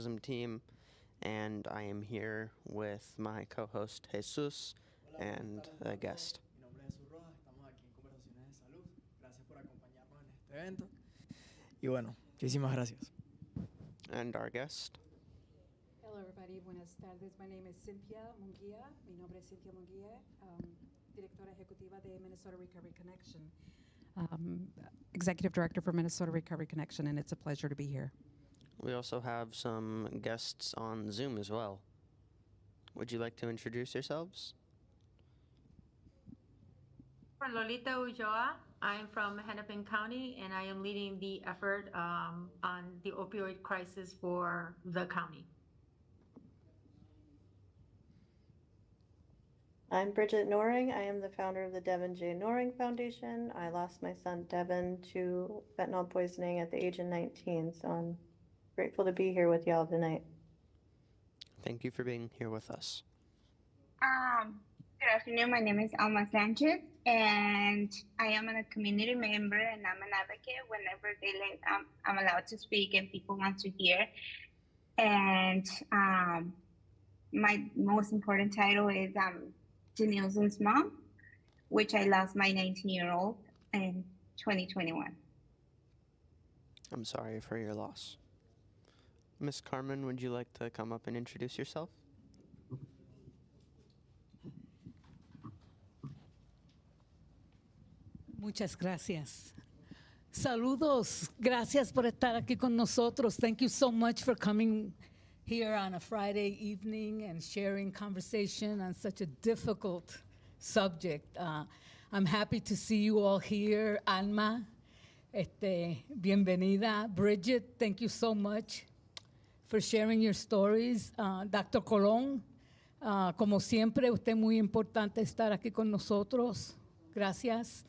journalism team, and I am here with my co-host Jesus and a guest. Mi nombre es Jesús Rojas, estamos aquí en Conversaciones de Salud. Gracias por acompañarnos en este evento. Y bueno, muchísimas gracias. And our guest. Hello, everybody. Buenas tardes. My name is Cynthia Munguia. Mi nombre es Cynthia Munguia, directora ejecutiva de Minnesota Recovery Connection, executive director for Minnesota Recovery Connection, and it's a pleasure to be here. We also have some guests on Zoom as well. Would you like to introduce yourselves? Lolita Ulloa. I'm from Hennepin County, and I am leading the effort on the opioid crisis for the county. I'm Bridgette Noring. I am the founder of the Devin J. Noring Foundation. I lost my son Devin to fentanyl poisoning at the age of 19, so I'm grateful to be here with y'all tonight. Thank you for being here with us. Good afternoon. My name is Alma Sanchez, and I am a community member, and I'm an advocate. Whenever I'm allowed to speak, and people want to hear. And my most important title is Denilson's mom, which I lost my 19-year-old in 2021. I'm sorry for your loss. Miss Carmen, would you like to come up and introduce yourself? Muchas gracias. Saludos. Gracias por estar aquí con nosotros. Thank you so much for coming here on a Friday evening and sharing conversation on such a difficult subject. I'm happy to see you all here. Alma, bienvenida. Bridgette, thank you so much for sharing your stories. Dr. Colón, como siempre, usted muy importante estar aquí con nosotros. Gracias.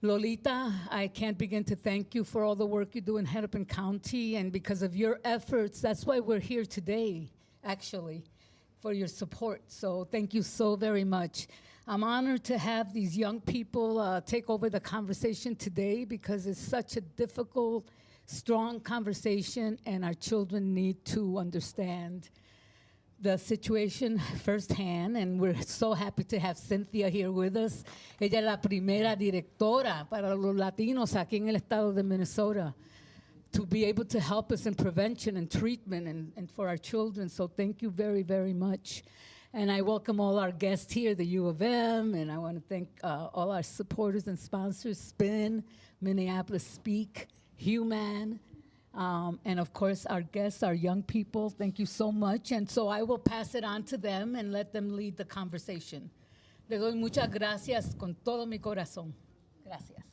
Lolita, I can't begin to thank you for all the work you do in Hennepin County, and because of your efforts, that's why we're here today, actually, for your support. So thank you so very much. I'm honored to have these young people take over the conversation today because it's such a difficult, strong conversation, and our children need to understand the situation firsthand, and we're so happy to have Cynthia here with us. Ella es la primera directora para los latinos aquí en el estado de Minnesota to be able to help us in prevention and treatment and for our children. So thank you very, very much. And I welcome all our guests here, the U of M, and I want to thank all our supporters and sponsors, SPIN, Minneapolis Speak, Human, and of course, our guests, our young people, thank you so much. And so I will pass it on to them and let them lead the conversation. Le doy muchas gracias con todo mi corazón. Gracias.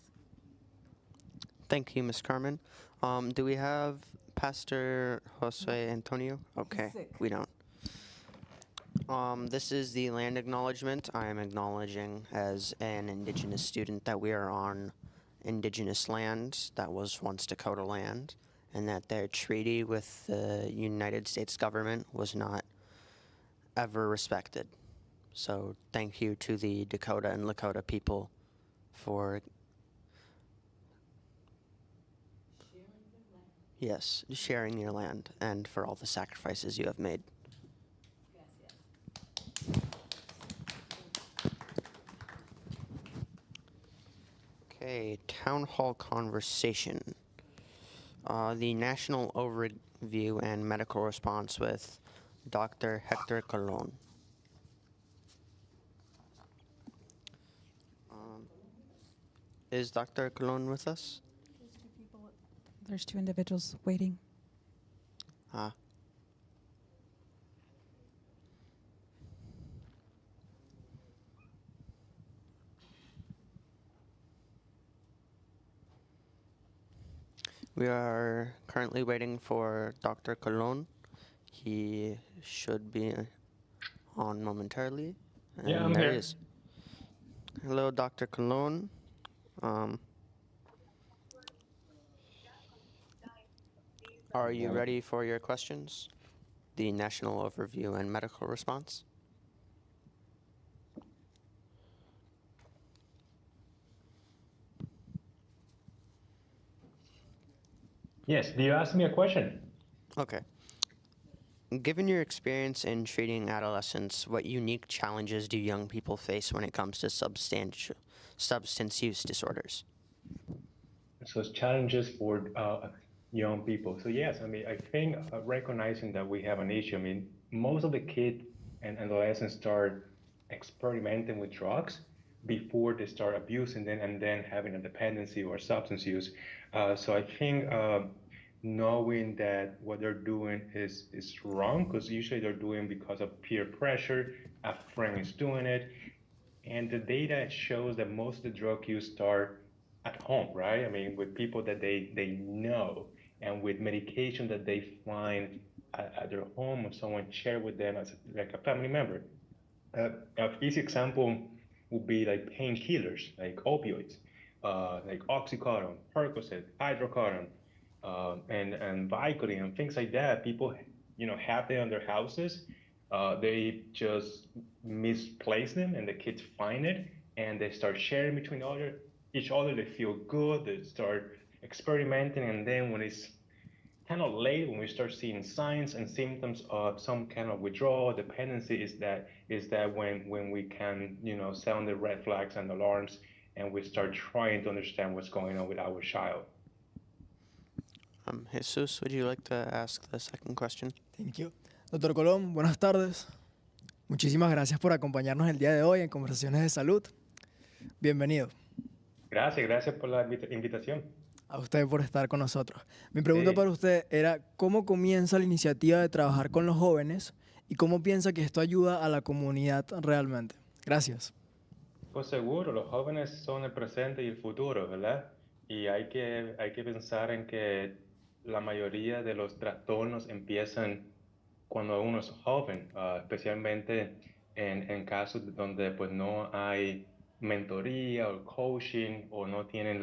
Thank you, Miss Carmen. Do we have Pastor Jose Antonio? Okay, we don't. This is the land acknowledgement. I am acknowledging as an Indigenous student that we are on Indigenous land that was once Dakota land, and that their treaty with the United States government was not ever respected. So thank you to the Dakota and Lakota people for sharing your land and for all the sacrifices you have made. Okay, town hall conversation. The national overview and medical response with Dr. Héctor Colón. Is Dr. Colón with us? There's two individuals waiting. We are currently waiting for Dr. Colón. He should be on momentarily. And Yeah, I'm there here. he is. Hello, Dr. Colón. Are you ready for your questions? The national overview and medical response? Yes, do you ask me a question? Okay. Given your experience in treating adolescents, what unique challenges do young people face when it comes to substance use disorders? So it's challenges for young people. So yes, I mean, I think recognizing that we have an issue. I mean, most of the kids and adolescents start experimenting with drugs before they start abusing them and then having a dependency or substance use. So I think knowing that what they're doing is wrong, because usually they're doing because of peer pressure, a friend is doing it, and the data shows that most of the drug use start at home, right? I mean, with people that they know, and with medication that they find at their home, or someone share with them as like a family member. A easy example would be like painkillers, like opioids, like oxycodone, Percocet, hydrocodone, and Vicodin, and things like that. People, have them in their houses. They just misplace them, and the kids find it, and they start sharing between each other. They feel good. They start experimenting, and then when it's kind of late, when we start seeing signs and symptoms of some kind of withdrawal dependency, is that when we can sound the red flags and alarms, and we start trying to understand what's going on with our child. Jesus, would you like to ask the second question? Thank you. Doctor Colón, buenas tardes. Muchísimas gracias por acompañarnos el día de hoy en Conversaciones de Salud. Bienvenido. Gracias por la invitación. A usted por estar con nosotros. Mi pregunta para usted era, ¿cómo comienza la iniciativa de trabajar con los jóvenes y cómo piensa que esto ayuda a la comunidad realmente? Gracias. Pues seguro, los jóvenes son el presente y el futuro, ¿verdad? Y hay que pensar en que la mayoría de los trastornos empiezan cuando uno es joven, especialmente en casos donde pues no hay mentoría o coaching, o no tienen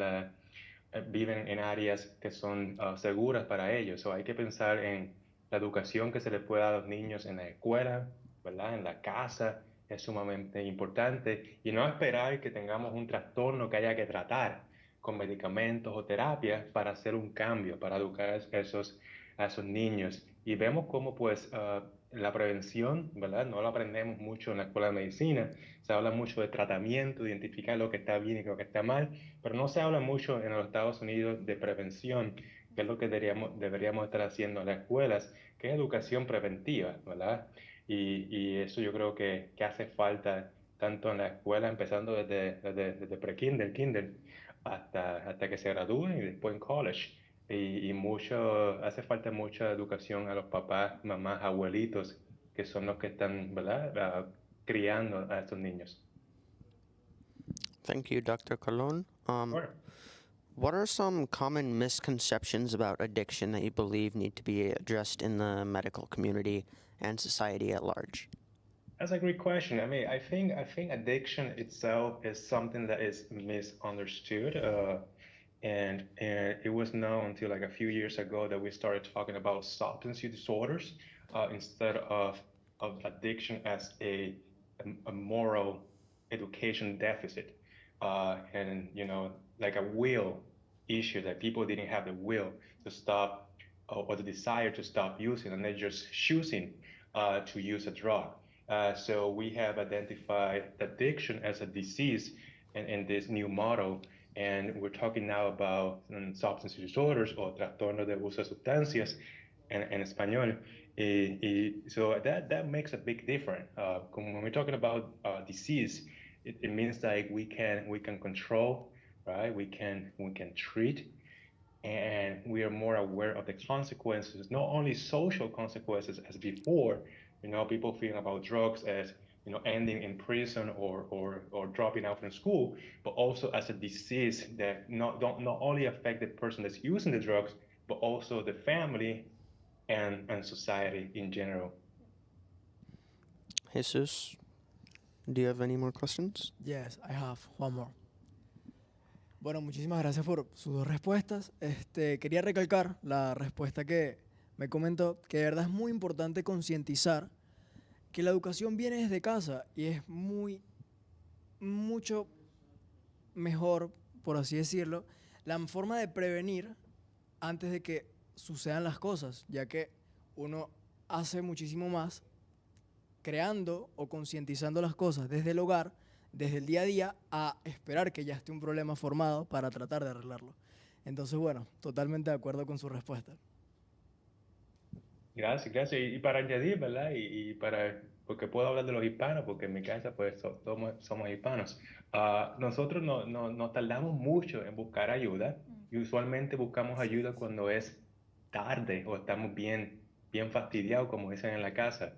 viven en áreas que son seguras para ellos. So hay que pensar en la educación que se le puede dar a los niños en la escuela, ¿verdad? En la casa, es sumamente importante, y no esperar que tengamos un trastorno que haya que tratar con medicamentos o terapias para hacer un cambio, para educar a esos niños. Y vemos cómo pues la prevención, ¿verdad? No lo aprendemos mucho en la escuela de medicina. Se habla mucho de tratamiento, de identificar lo que está bien y lo que está mal, pero no se habla mucho en los Estados Unidos de prevención, que es lo que deberíamos estar haciendo en las escuelas, que es educación preventiva, ¿verdad? Y eso yo creo que hace falta tanto en la escuela, empezando desde pre-kinder, kinder, hasta que se gradúen, y después en college. Y hace falta mucha educación a los papás, mamás, abuelitos, que son los que están, ¿verdad?, criando a estos niños. Thank you, Dr. Colón. Sure. What are some common misconceptions about addiction that you believe need to be addressed in the medical community and society at large? That's a great question. I mean, I think addiction itself is something that is misunderstood. And it was known until like a few years ago that we started talking about substance use disorders instead of addiction as a moral education deficit, and like a will issue, that people didn't have the will to stop or the desire to stop using, and they're just choosing to use a drug. So we have identified addiction as a disease in this new model. And we're talking now about substance disorders, o trastorno de uso de sustancias en español. So that makes a big difference. When we're talking about disease, it means like we can control, right? We can treat, and we are more aware of the consequences, not only social consequences as before, people feeling about drugs as ending in prison or dropping out from school, but also as a disease that not only affect the person that's using the drugs, but also the family and society in general. Jesus, do you have any more questions? Yes, I have one more. Bueno, muchísimas gracias por sus dos respuestas. Quería recalcar la respuesta que me comentó, que de verdad es muy importante concientizar que la educación viene desde casa, y es mucho mejor, por así decirlo, la forma de prevenir antes de que sucedan las cosas, ya que uno hace muchísimo más creando o concientizando las cosas desde el hogar, desde el día a día, a esperar que ya esté un problema formado para tratar de arreglarlo. Entonces, bueno, totalmente de acuerdo con su respuesta. Gracias, gracias. Y para añadir, ¿verdad? Porque puedo hablar de los hispanos, porque en mi casa pues somos hispanos. Nosotros no tardamos mucho en buscar ayuda y usualmente buscamos ayuda cuando es tarde o estamos bien fastidiados, como dicen en la casa.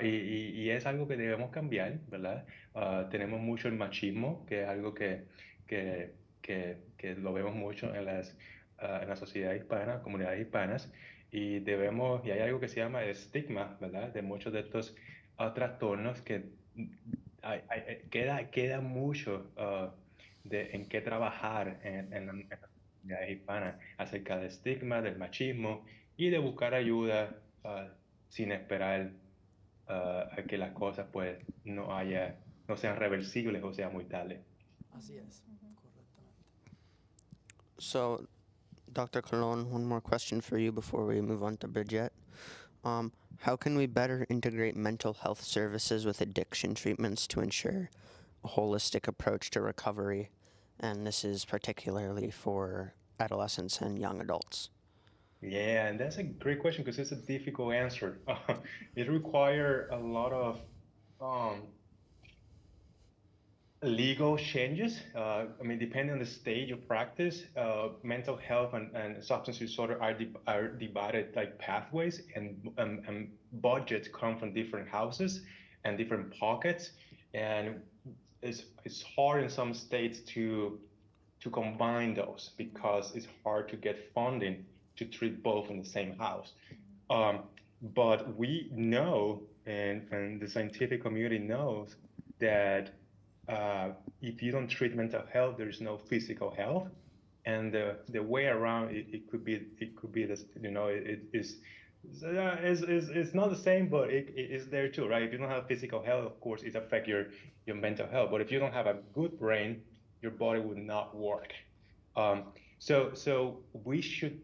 Y es algo que debemos cambiar, ¿verdad? Tenemos mucho el machismo, que es algo que lo vemos mucho en la sociedad hispana, comunidades hispanas. Y hay algo que se llama estigma, ¿verdad? De muchos de estos trastornos que queda mucho en qué trabajar en la comunidad hispana acerca del estigma, del machismo y de buscar ayuda sin esperar a que las cosas pues no sean reversibles o sea muy tarde. Así es, correctamente. So, Dr. Colón, one more question for you before we move on to Bridgette. How can we better integrate mental health services with addiction treatments to ensure a holistic approach to recovery? And this is particularly for adolescents and young adults. Yeah, and that's a great question because it's a difficult answer. It requires a lot of legal changes. I mean, depending on the stage of practice, mental health and substance disorder are divided like pathways, and budgets come from different houses and different pockets, and it's hard in some states to combine those because it's hard to get funding to treat both in the same house. But we know, and the scientific community knows, that if you don't treat mental health, there is no physical health, and the way around it could be this, you know, it's not the same, but it is there too, right? If you don't have physical health, of course, it affects your mental health. But if you don't have a good brain, your body would not work. So we should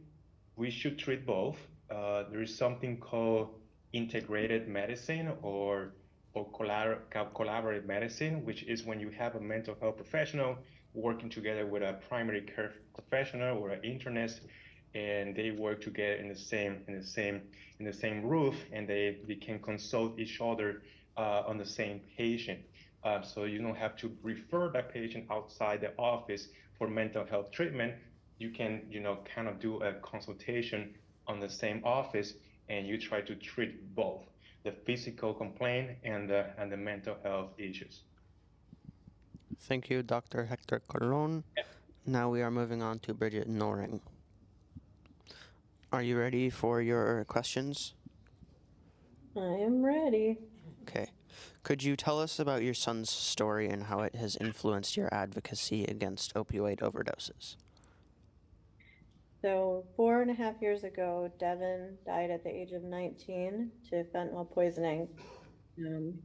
treat both. There is something called integrated medicine or collaborative medicine, which is when you have a mental health professional working together with a primary care professional or an internist, and they work together in the same roof, and they can consult each other on the same patient. So you don't have to refer that patient outside the office for mental health treatment. You can, kind of do a consultation on the same office, and you try to treat both the physical complaint and the mental health issues. Thank you, Dr. Héctor Colón. Now we are moving on to Bridgette Noring. Are you ready for your questions? I am ready. Okay. Could you tell us about your son's story and how it has influenced your advocacy against opioid overdoses? So 4.5 years ago, Devin died at the age of 19 to fentanyl poisoning.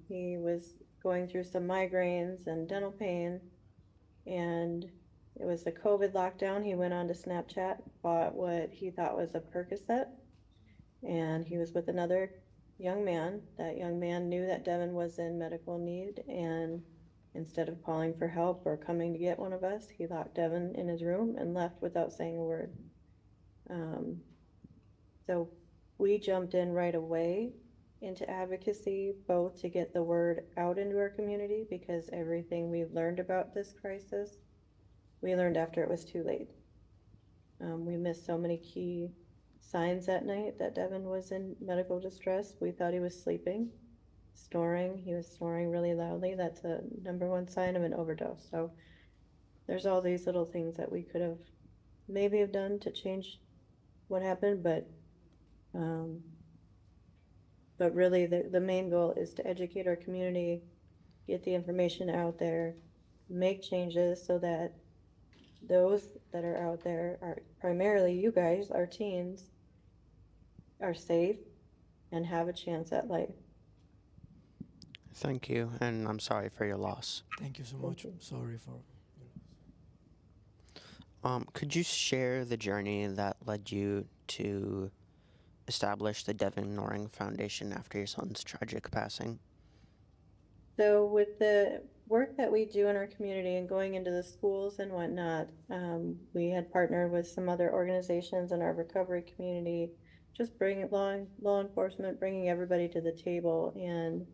He was going through some migraines and dental pain, and it was the COVID lockdown. He went on to Snapchat, bought what he thought was a Percocet, and he was with another young man. That young man knew that Devin was in medical need, and instead of calling for help or coming to get one of us, he locked Devin in his room and left without saying a word. So we jumped in right away into advocacy, both to get the word out into our community, because everything we've learned about this crisis, we learned after it was too late. We missed so many key signs that night that Devin was in medical distress. We thought he was sleeping, snoring. He was snoring really loudly. That's a #1 sign of an overdose. So there's all these little things that we could have maybe have done to change what happened, but really the main goal is to educate our community, get the information out there, make changes so that those that are out there, are primarily you guys, our teens, are safe and have a chance at life. Thank you, and I'm sorry for your loss. Thank you so much. you. Sorry for... Could you share the journey that led you to establish the Devin Noring Foundation after your son's tragic passing? So with the work that we do in our community and going into the schools and whatnot, we had partnered with some other organizations in our recovery community, just bringing law enforcement, bringing everybody to the table. And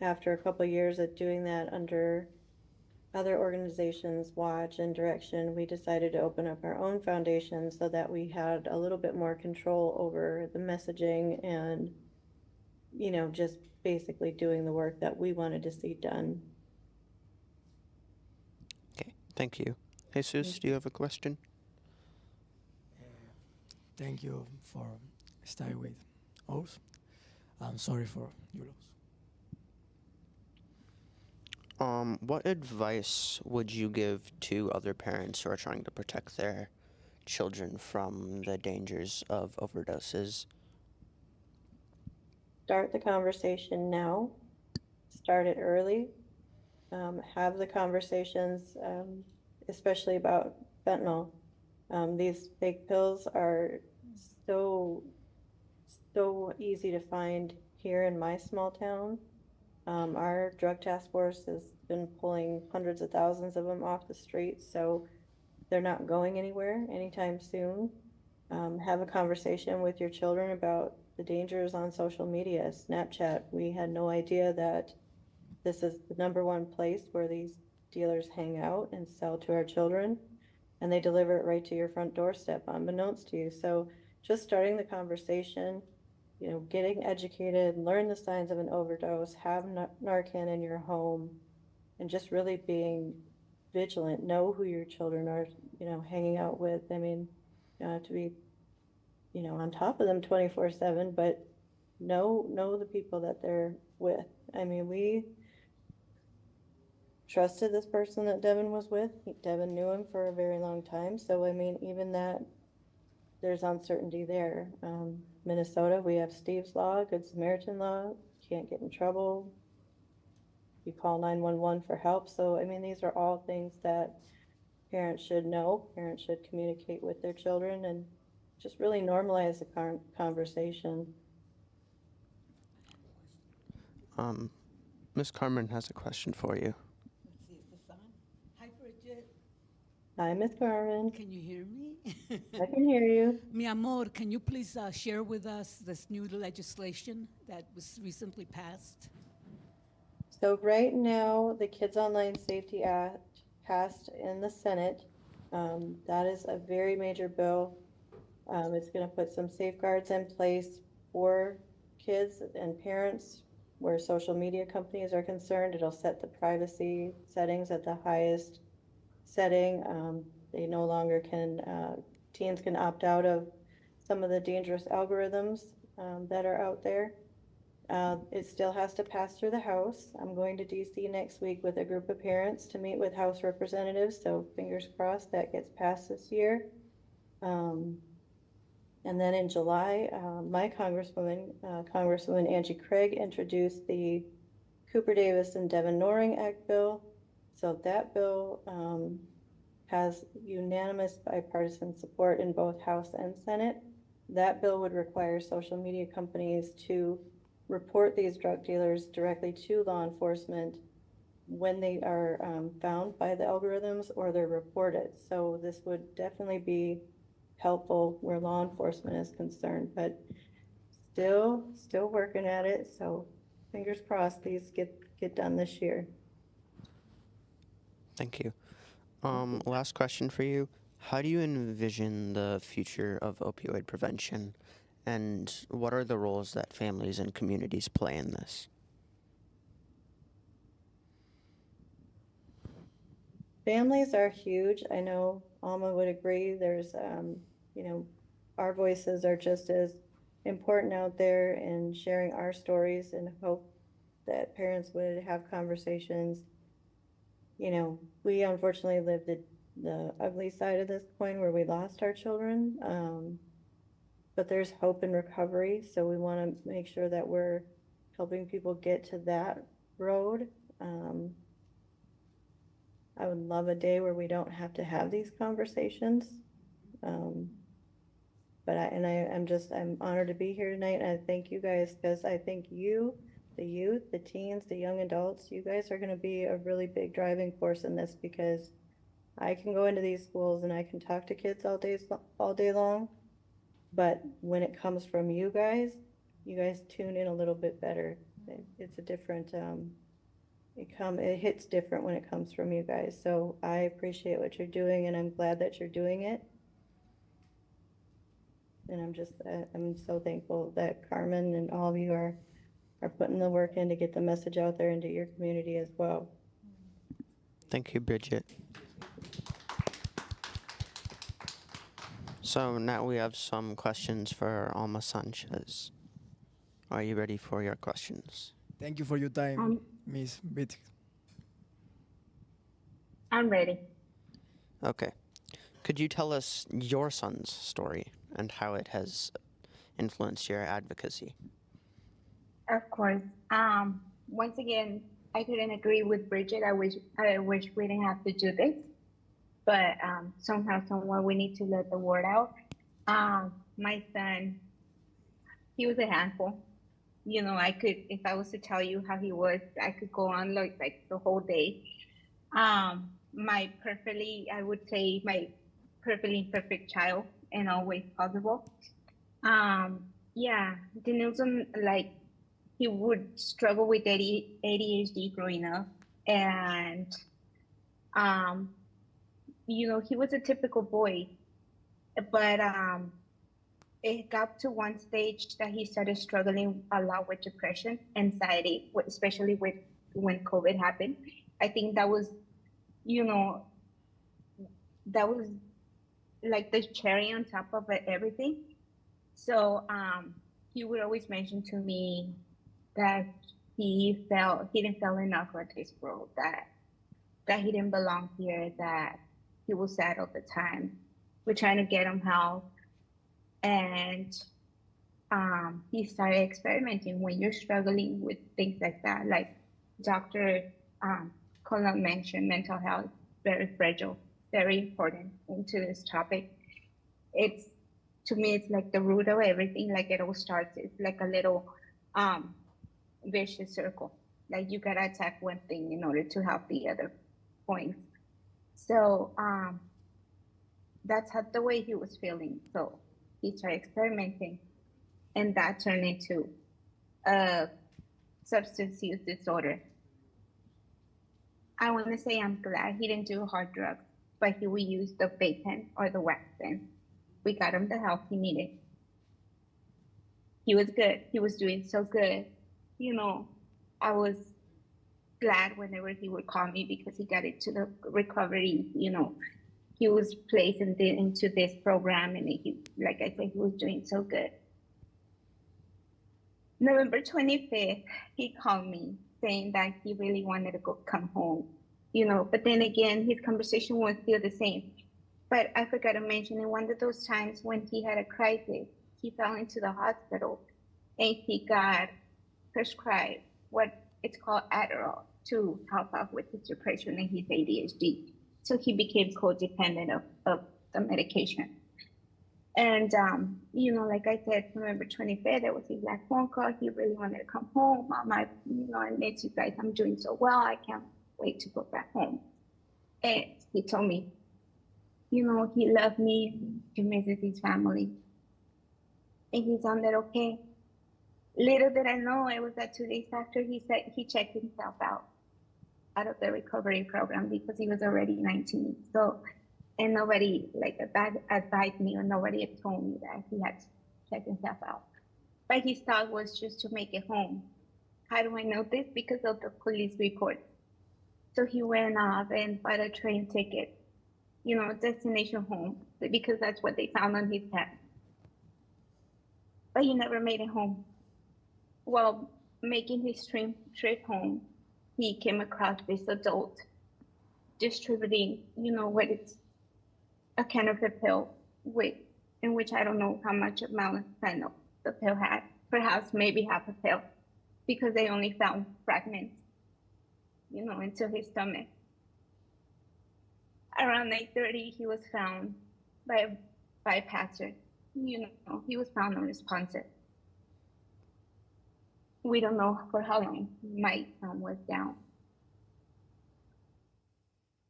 after a couple of years of doing that under other organizations' watch and direction, we decided to open up our own foundation so that we had a little bit more control over the messaging and, you know, just basically doing the work that we wanted to see done. Okay, thank you. Jesus, do you have a question? Thank you for staying with us. I'm sorry for your loss. What advice would you give to other parents who are trying to protect their children from the dangers of overdoses? Start the conversation now. Start it early. Have the conversations, especially about fentanyl. These fake pills are so easy to find here in my small town. Our drug task force has been pulling hundreds of thousands of them off the streets, so they're not going anywhere anytime soon. Have a conversation with your children about the dangers on social media. Snapchat, we had no idea that this is the #1 place where these dealers hang out and sell to our children, and they deliver it right to your front doorstep unbeknownst to you. So just starting the conversation, you know, getting educated, learn the signs of an overdose, have Narcan in your home, and just really being vigilant. Know who your children are, you know, hanging out with. I mean, you don't have to be, you know, on top of them 24/7, but know the people that they're with. I mean, we trusted this person that Devin was with. Devin knew him for a very long time. So, I mean, even that, there's uncertainty there. Minnesota, we have Steve's Law, Good Samaritan Law. Can't get in trouble. You call 911 for help. So, I mean, these are all things that parents should know. Parents should communicate with their children and just really normalize the conversation. Miss Carmen has a question for you. Let's see, is this on? Hi, Bridgette. Hi, Miss Carmen. Can you hear me? I can hear you. Mi amor, can you please share with us this new legislation that was recently passed? So right now, the Kids Online Safety Act passed in the Senate. That is a very major bill. It's going to put some safeguards in place for kids and parents where social media companies are concerned. It'll set the privacy settings at the highest setting. They no longer can, teens can opt out of some of the dangerous algorithms that are out there. It still has to pass through the House. I'm going to DC next week with a group of parents to meet with House representatives, so fingers crossed that gets passed this year. And then in July, my Congresswoman Angie Craig, introduced the Cooper Davis and Devin Noring Act bill. So that bill has unanimous bipartisan support in both House and Senate. That bill would require social media companies to report these drug dealers directly to law enforcement when they are found by the algorithms or they're reported. So this would definitely be helpful where law enforcement is concerned, but still working at it. So fingers crossed these get done this year. Thank you. Last question for you. How do you envision the future of opioid prevention, and what are the roles that families and communities play in this? Families are huge. I know Alma would agree. There's, you know, our voices are just as important out there in sharing our stories, and hope that parents would have conversations. You know, we unfortunately lived the ugly side of this coin where we lost our children, but there's hope in recovery. So we want to make sure that we're helping people get to that road. I would love a day where we don't have to have these conversations. But I'm honored to be here tonight, and I thank you guys, because I think you, the youth, the teens, the young adults, you guys are gonna be a really big driving force in this, because I can go into these schools and I can talk to kids all day long, but when it comes from you guys tune in a little bit better. It's a different, it hits different when it comes from you guys. So I appreciate what you're doing, and I'm glad that you're doing it. And I'm so thankful that Carmen and all of you are putting the work in to get the message out there into your community as well. Thank you, Bridgette. So now we have some questions for Alma Sanchez. Are you ready for your questions? Thank you for your time, Miss Bridgette. I'm ready. Okay. Could you tell us your son's story and how it has influenced your advocacy? Of course. Once again, I couldn't agree with Bridgette. I wish we didn't have to do this, but somehow, somewhere, we need to let the word out. My son, he was a handful. You know, if I was to tell you how he was, I could go on like the whole day. I would say my perfectly imperfect child in all ways possible. Yeah, Denilson, like, he would struggle with ADHD growing up, and you know, he was a typical boy, but it got to one stage that he started struggling a lot with depression, anxiety, especially when COVID happened. I think that was, you know, that was like the cherry on top of everything. So he would always mention to me that he didn't feel enough for this world, that he didn't belong here, that he was sad all the time. We're trying to get him help. And he started experimenting. When you're struggling with things like that, like Dr. Colón mentioned, mental health, very fragile, very important into this topic. To me, it's like the root of everything. Like, it all starts, it's like a little vicious circle. Like, you gotta attack one thing in order to help the other points. So that's the way he was feeling. So he started experimenting, and that turned into a substance use disorder. I want to say I'm glad he didn't do hard drugs, but he would use the vape pen or the wax pen. We got him the help he needed. He was good. He was doing so good. You know, I was glad whenever he would call me, because he got into the recovery. You know, he was placed into this program, and he, like I said, he was doing so good. November 25th, he called me saying that he really wanted to come home, you know, but then again, his conversation was still the same. But I forgot to mention, in one of those times when he had a crisis, he fell into the hospital, and he got prescribed what it's called Adderall to help out with his depression and his ADHD. So he became codependent of the medication. And, you know, like I said, November 25th, there was his last phone call. He really wanted to come home. I miss you guys. I'm doing so well. I can't wait to go back home. And he told me, you know, he loved me. He misses his family. And he sounded okay. Little did I know, it was that 2 days after he said he checked himself out of the recovery program, because he was already 19. So, and nobody advised me, or nobody had told me that he had to check himself out. But his thought was just to make it home. How do I know this? Because of the police report. So he went off and bought a train ticket, you know, destination home, because that's what they found on his tab. But he never made it home. While making his trip home, he came across this adult distributing, you know, what it's a counterfeit pill in which I don't know how much amount of fentanyl the pill had, perhaps maybe half a pill, because they only found fragments, you know, into his stomach. Around 8:30, he was found by a bypasser, he was found unresponsive. We don't know for how long my son was down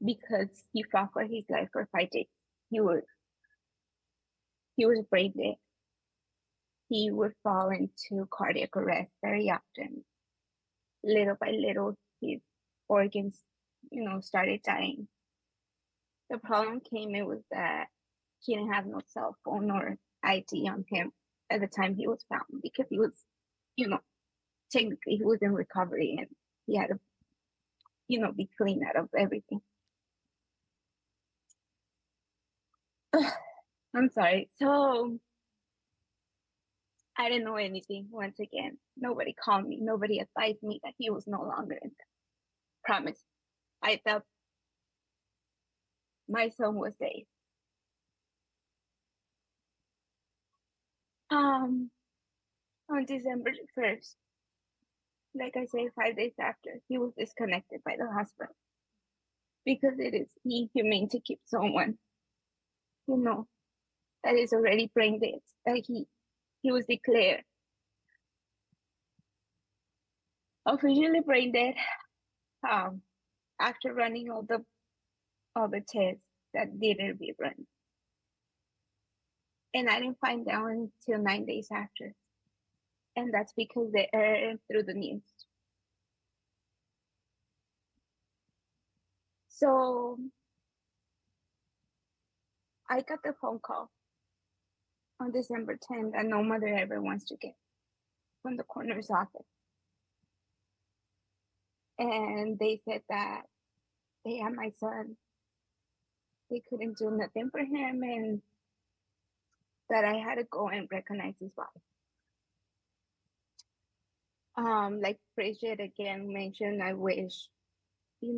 because he fought for his life for 5 days. He was brain dead. He would fall into cardiac arrest very often. Little by little, his organs, started dying. The problem came, it was that he didn't have no cell phone or ID on him at the time he was found because he was, technically he was in recovery and he had to, be clean out of everything. I'm sorry. So I didn't know anything once again. Nobody called me. Nobody advised me that he was no longer in there. Promise. I thought my son was safe. On December 1st, like I say, 5 days after, he was disconnected by the hospital because it is inhumane to keep someone, that is already brain dead, that he was declared officially brain dead after running all the tests that didn't be run. And I didn't find out until 9 days after. And that's because they aired through the news. So I got the phone call on December 10th that no mother ever wants to get from the coroner's office. And they said that they had my son. They couldn't do nothing for him and that I had to go and recognize his body. Like Bridgette again mentioned, I wish, we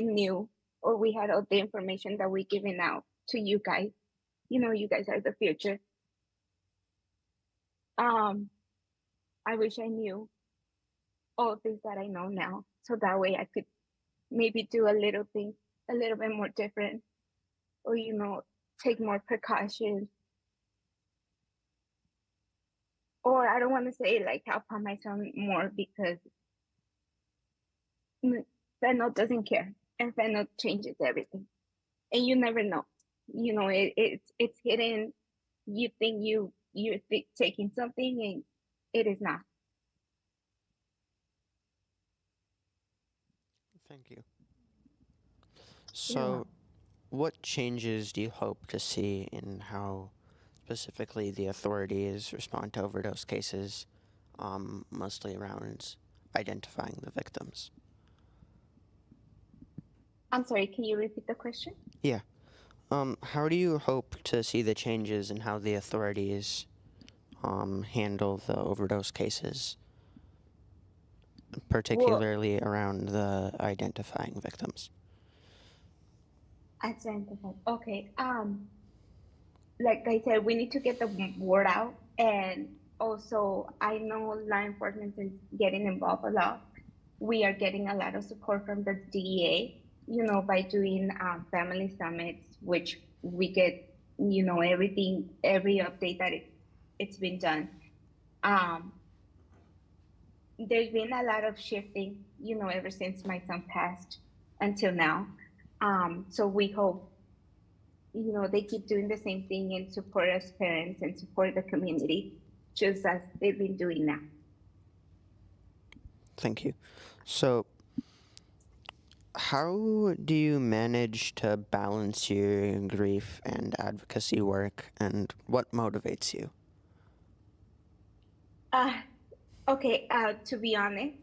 knew or we had all the information that we're giving out to you guys. You guys are the future. I wish I knew all things that I know now, so that way I could maybe do a little bit more different, or take more precautions. Or I don't want to say like help on my son more because fentanyl doesn't care and fentanyl changes everything, and you never know. It's hidden. You think you're taking something and it is not. Thank you. So, what changes do you hope to see in how specifically the authorities respond to overdose cases, mostly around identifying the victims? I'm sorry, can you repeat the question? Yeah. How do you hope to see the changes in how the authorities handle the overdose cases, particularly around the identifying victims? Okay. Like I said, we need to get the word out, and also I know law enforcement is getting involved a lot. We are getting a lot of support from the DEA, by doing family summits, which we get, everything, every update that it's been done. There's been a lot of shifting, ever since my son passed until now. So we hope, they keep doing the same thing and support us parents and support the community, just as they've been doing now. Thank you. So, how do you manage to balance your grief and advocacy work, and what motivates you? Okay, to be honest,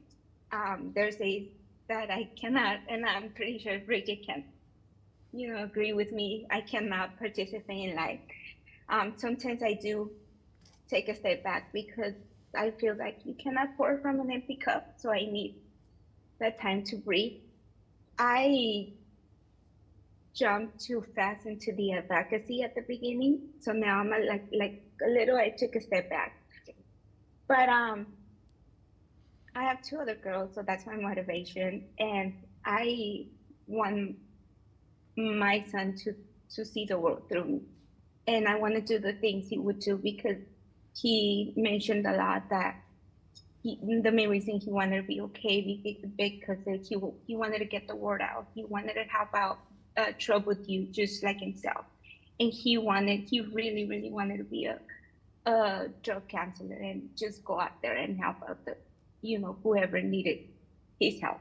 there's days that I cannot, and I'm pretty sure Bridgette can, agree with me. I cannot participate in life. Sometimes I do take a step back because I feel like you cannot pour from an empty cup, so I need that time to breathe. I jumped too fast into the advocacy at the beginning, so now I'm like a little. I took a step back, but I have 2 other girls, so that's my motivation, and I want my son to see the world through me, and I want to do the things he would do, because he mentioned a lot that the main reason he wanted to be okay because he wanted to get the word out. He wanted to help out troubled youth just like himself, and he really, really wanted to be a drug counselor and just go out there and help out whoever needed his help.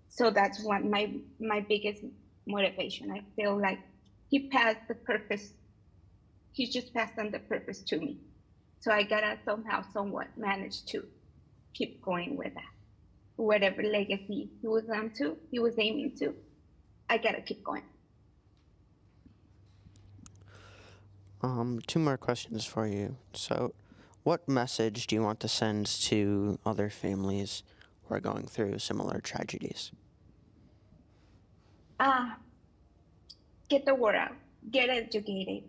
So that's what my biggest motivation. I feel like he passed the purpose. He just passed on the purpose to me. So I gotta somehow, somewhat manage to keep going with that. Whatever legacy he was aiming to, I gotta keep going. Two more questions for you. So, what message do you want to send to other families who are going through similar tragedies? Get the word out. Get educated.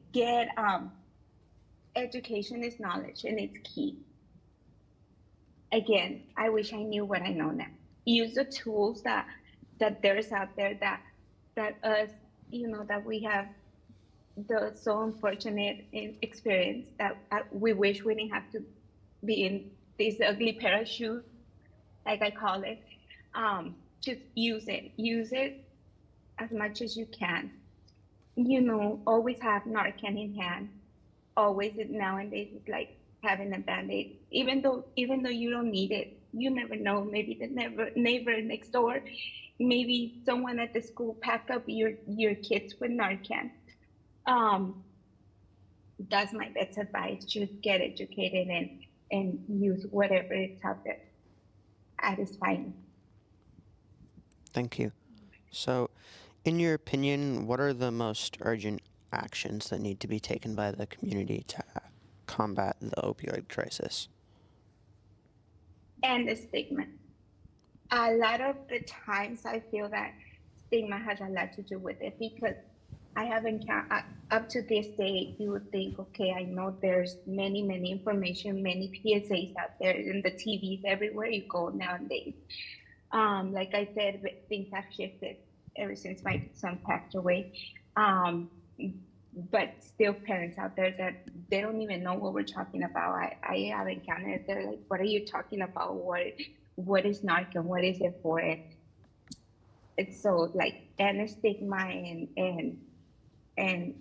Education is knowledge, and it's key. Again, I wish I knew what I know now. Use the tools that there's out there that us, that we have the so unfortunate experience that we wish we didn't have to be in this ugly pair of shoes, like I call it. Just use it as much as you can. Always have Narcan in hand. Always, nowadays, it's like having a Band-Aid. Even though you don't need it, you never know. Maybe the neighbor next door, maybe someone at the school pack up your kids with Narcan. That's my best advice. Just get educated and use whatever is out there at its finest. Thank you. So, in your opinion, what are the most urgent actions that need to be taken by the community to combat the opioid crisis? And the stigma. A lot of the times I feel that stigma has a lot to do with it, because I haven't up to this day, you would think, okay, I know there's many information, many PSAs out there in the TVs everywhere you go nowadays. Like I said, things have shifted ever since my son passed away. But still parents out there that they don't even know what we're talking about. I have encountered, they're like, what are you talking about? What is Narcan? What is it for? It's so like, and stigma and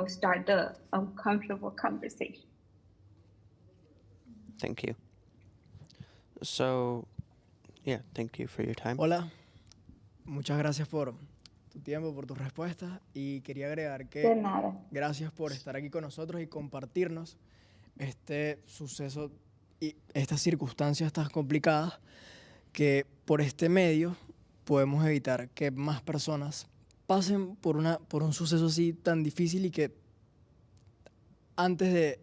start the uncomfortable conversation. Thank you. So, yeah, thank you for your time. Hola, muchas gracias por tu tiempo, por tus respuestas, y quería agregar que De nada. gracias por estar aquí con nosotros y compartirnos este suceso y estas circunstancias tan complicadas, que por este medio podemos evitar que más personas pasen por un suceso así tan difícil, y que antes de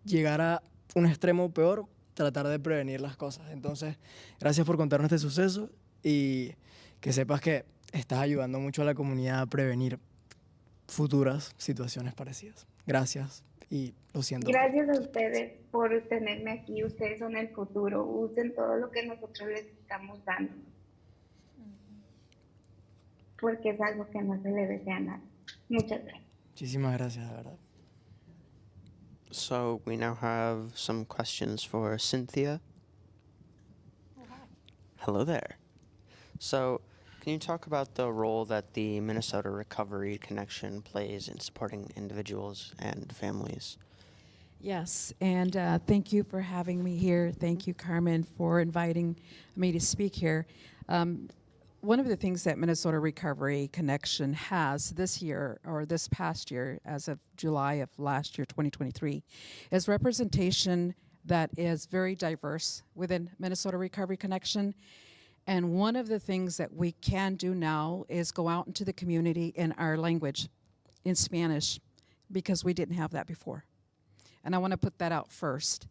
llegar a un extremo peor, tratar de prevenir las cosas. Entonces, gracias por contarnos este suceso, y que sepas que estás ayudando mucho a la comunidad a prevenir futuras situaciones parecidas. Gracias, y lo siento. Gracias a ustedes por tenerme aquí. Ustedes son el futuro. Usen todo lo que nosotros les estamos dando, porque es algo que no se le desea a nadie. Muchas gracias. Muchísimas gracias, de verdad. So, we now have some questions for Cynthia. Hello there. So, can you talk about the role that the Minnesota Recovery Connection plays in supporting individuals and families? Yes, and thank you for having me here. Thank you, Carmen, for inviting me to speak here. One of the things that Minnesota Recovery Connection has this year, or this past year, as of July of last year, 2023, is representation that is very diverse within Minnesota Recovery Connection. And one of the things that we can do now is go out into the community in our language, in Spanish, because we didn't have that before. And I want to put that out first.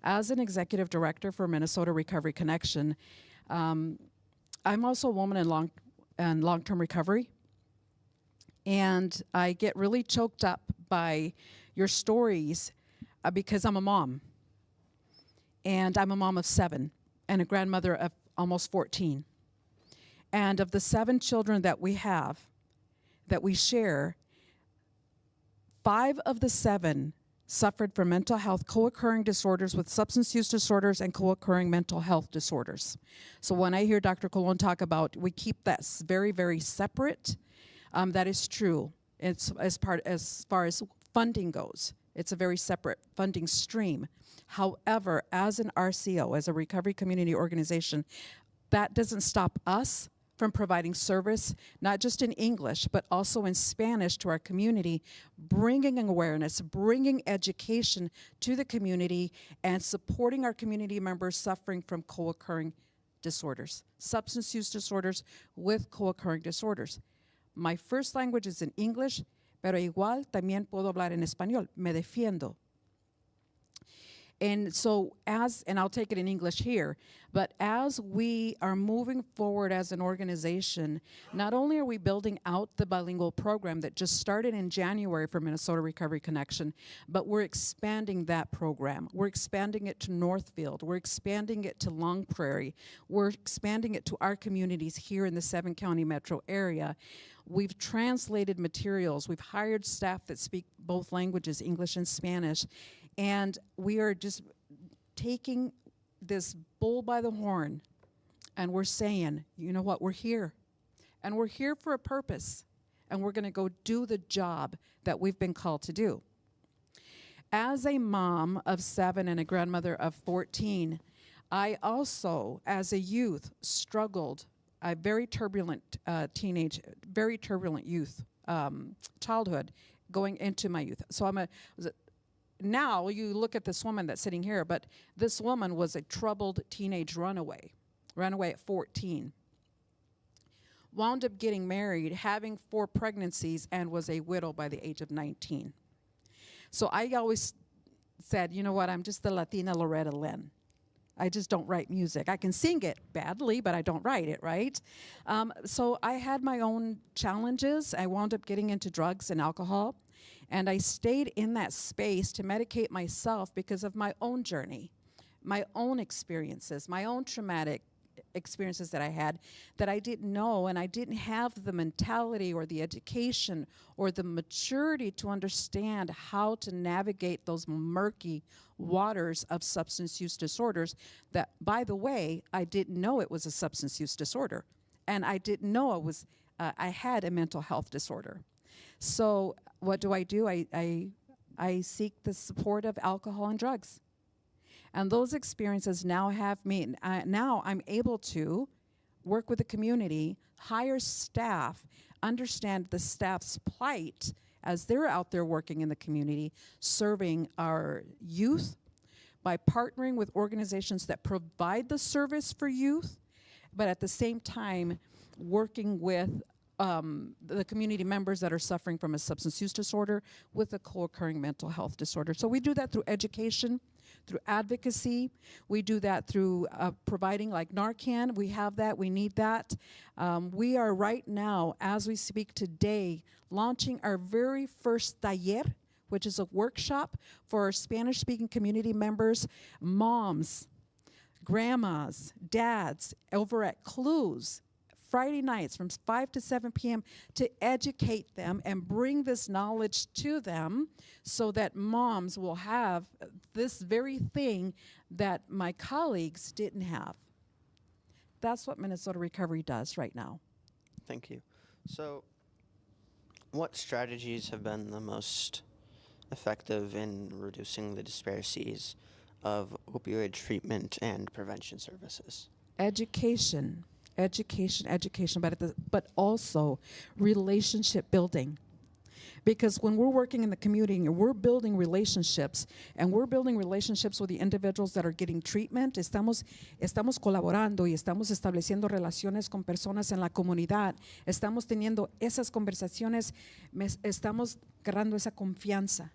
As an executive director for Minnesota Recovery Connection, I'm also a woman in long-term recovery, and I get really choked up by your stories because I'm a mom, and I'm a mom of 7 and a grandmother of almost 14. And of the 7 children that we have, that we share, 5 of the 7 suffered from mental health co-occurring disorders with substance use disorders and co-occurring mental health disorders. So when I hear Dr. Colón talk about we keep that very, very separate, that is true. It's as far as funding goes. It's a very separate funding stream. However, as an RCO, as a recovery community organization, that doesn't stop us from providing service, not just in English, but also in Spanish to our community, bringing awareness, bringing education to the community, and supporting our community members suffering from co-occurring disorders, substance use disorders with co-occurring disorders. My first language is in English, pero igual también puedo hablar en español. Me defiendo. And so and I'll take it in English here, but as we are moving forward as an organization, not only are we building out the bilingual program that just started in January for Minnesota Recovery Connection, but we're expanding that program. We're expanding it to Northfield. We're expanding it to Long Prairie. We're expanding it to our communities here in the 7-county metro area. We've translated materials. We've hired staff that speak both languages, English and Spanish. And we are just taking this bull by the horn, and we're saying, you know what, we're here. And we're here for a purpose, and we're going to go do the job that we've been called to do. As a mom of 7 and a grandmother of 14, I also, as a youth, struggled. A very turbulent very turbulent youth, childhood, going into my youth. So now you look at this woman that's sitting here, but this woman was a troubled teenage runaway at 14. Wound up getting married, having 4 pregnancies, and was a widow by the age of 19. So I always said, you know what, I'm just the Latina Loretta Lynn. I just don't write music. I can sing it badly, but I don't write it, right? So I had my own challenges. I wound up getting into drugs and alcohol. And I stayed in that space to medicate myself because of my own journey, my own experiences, my own traumatic experiences that I had that I didn't know, and I didn't have the mentality or the education or the maturity to understand how to navigate those murky waters of substance use disorders that, by the way, I didn't know it was a substance use disorder. And I didn't know I had a mental health disorder. So what do? I seek the support of alcohol and drugs. And those experiences now have me, now I'm able to work with the community, hire staff, understand the staff's plight as they're out there working in the community, serving our youth by partnering with organizations that provide the service for youth, but at the same time working with the community members that are suffering from a substance use disorder with a co-occurring mental health disorder. So we do that through education, through advocacy. We do that through providing like Narcan. We have that. We need that. We are right now, as we speak today, launching our very first taller, which is a workshop for our Spanish-speaking community members, moms, grandmas, dads, over at Clues, Friday nights from 5 to 7 p.m. to educate them and bring this knowledge to them so that moms will have this very thing that my colleagues didn't have. That's what Minnesota Recovery does right now. Thank you. So, what strategies have been the most effective in reducing the disparities of opioid treatment and prevention services? Education, but also relationship building. Because when we're working in the community and we're building relationships, with the individuals that are getting treatment, estamos colaborando y estamos estableciendo relaciones con personas en la comunidad, estamos teniendo esas conversaciones, estamos agarrando esa confianza.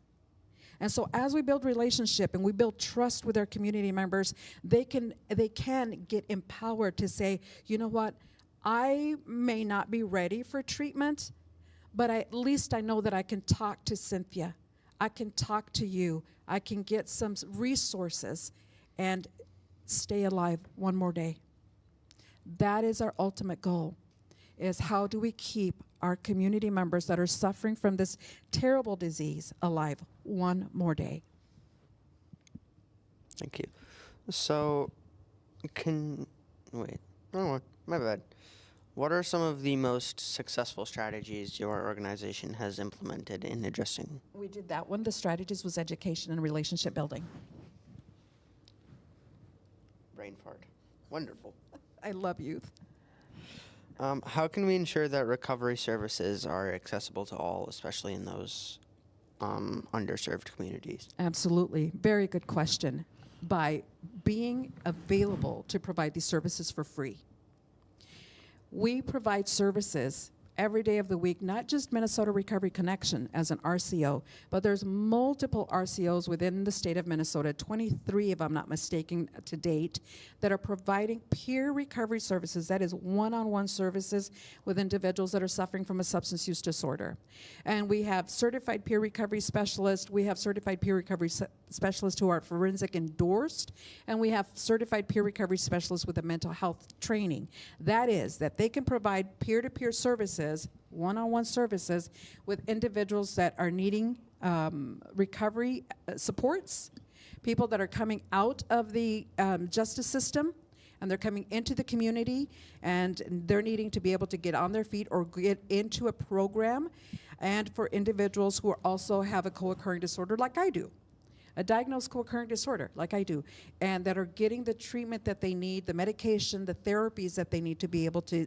And so as we build relationship and we build trust with our community members, they can get empowered to say, you know what, I may not be ready for treatment, but at least I know that I can talk to Cynthia. I can talk to you. I can get some resources and stay alive one more day. That is our ultimate goal, is how do we keep our community members that are suffering from this terrible disease alive one more day? Thank you. So, wait, oh, my bad. What are some of the most successful strategies your organization has implemented in addressing? We did that one. The strategies was education and relationship building. Brain fart. Wonderful. I love youth. How can we ensure that recovery services are accessible to all, especially in those underserved communities? Absolutely. Very good question. By being available to provide these services for free. We provide services every day of the week, not just Minnesota Recovery Connection as an RCO, but there's multiple RCOs within the state of Minnesota, 23 if I'm not mistaken to date, that are providing peer recovery services, that is one-on-one services with individuals that are suffering from a substance use disorder. And we have certified peer recovery specialists, we have certified peer recovery specialists who are forensic endorsed, and we have certified peer recovery specialists with a mental health training. That is, that they can provide peer-to-peer services, one-on-one services with individuals that are needing recovery supports, people that are coming out of the justice system and they're coming into the community and they're needing to be able to get on their feet or get into a program, and for individuals who also have a co-occurring disorder like I do, a diagnosed co-occurring disorder like I do, and that are getting the treatment that they need, the medication, the therapies that they need to be able to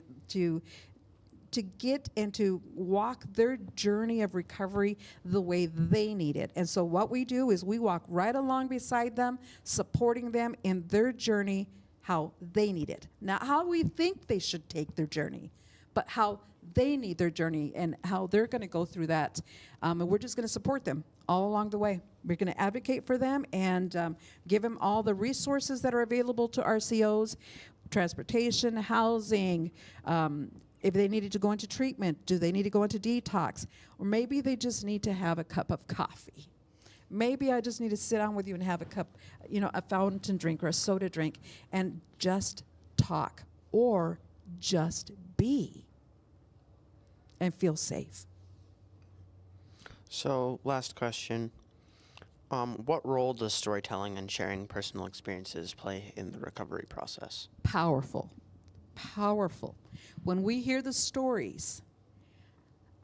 get and to walk their journey of recovery the way they need it. And so what we do is we walk right along beside them, supporting them in their journey how they need it. Not how we think they should take their journey, but how they need their journey and how they're going to go through that. And we're just going to support them all along the way. We're going to advocate for them and give them all the resources that are available to RCOs, transportation, housing, if they needed to go into treatment, do they need to go into detox? Or maybe they just need to have a cup of coffee. Maybe I just need to sit down with you and have a cup, a fountain drink or a soda drink and just talk or just be and feel safe. So, last question. What role does storytelling and sharing personal experiences play in the recovery process? Powerful. When we hear the stories,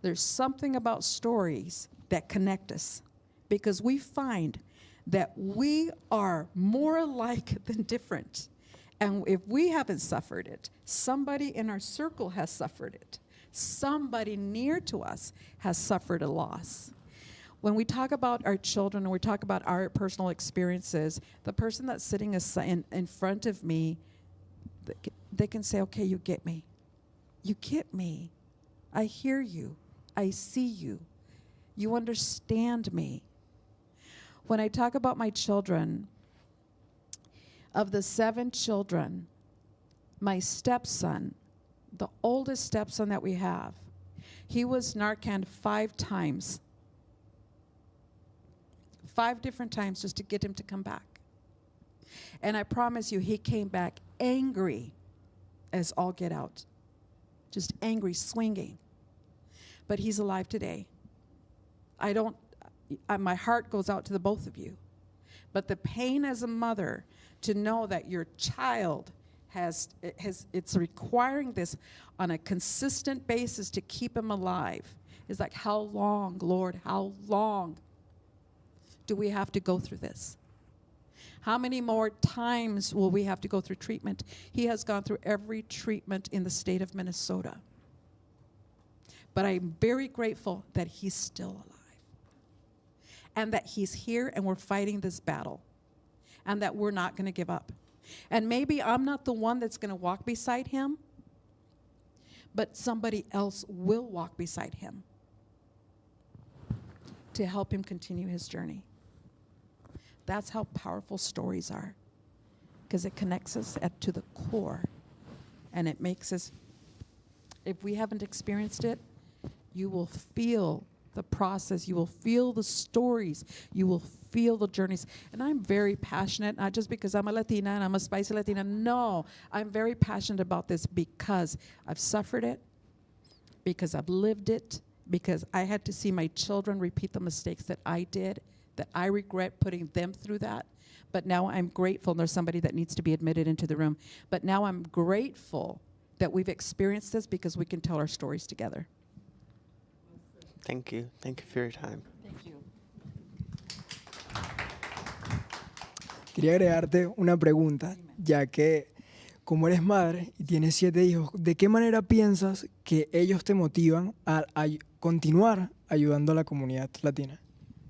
there's something about stories that connect us because we find that we are more alike than different. And if we haven't suffered it, somebody in our circle has suffered it. Somebody near to us has suffered a loss. When we talk about our children and we talk about our personal experiences, the person that's sitting in front of me, they can say, okay, you get me. You get me. I hear you. I see you. You understand me. When I talk about my children, of the 7 children, my stepson, the oldest stepson that we have, he was Narcaned 5 times. 5 different times just to get him to come back. And I promise you, he came back angry as all get out. Just angry, swinging. But he's alive today. My heart goes out to the both of you. But the pain as a mother to know that your child it's requiring this on a consistent basis to keep him alive. It's like, how long, Lord, how long do we have to go through this? How many more times will we have to go through treatment? He has gone through every treatment in the state of Minnesota. But I'm very grateful that he's still alive. And that he's here and we're fighting this battle. And that we're not going to give up. And maybe I'm not the one that's going to walk beside him, but somebody else will walk beside him to help him continue his journey. That's how powerful stories are, because it connects us to the core, and it makes us, if we haven't experienced it, you will feel the process, you will feel the stories, you will feel the journeys. And I'm very passionate, not just because I'm a Latina and I'm a spicy Latina. No, I'm very passionate about this because I've suffered it, because I've lived it, because I had to see my children repeat the mistakes that I did, that I regret putting them through that. But now I'm grateful, and there's somebody that needs to be admitted into the room, but now I'm grateful that we've experienced this because we can tell our stories together. Thank you. Thank you for your time. Thank you. Quería agregarte una pregunta, ya que como eres madre y tienes 7 hijos, ¿de qué manera piensas que ellos te motivan a continuar ayudando a la comunidad latina?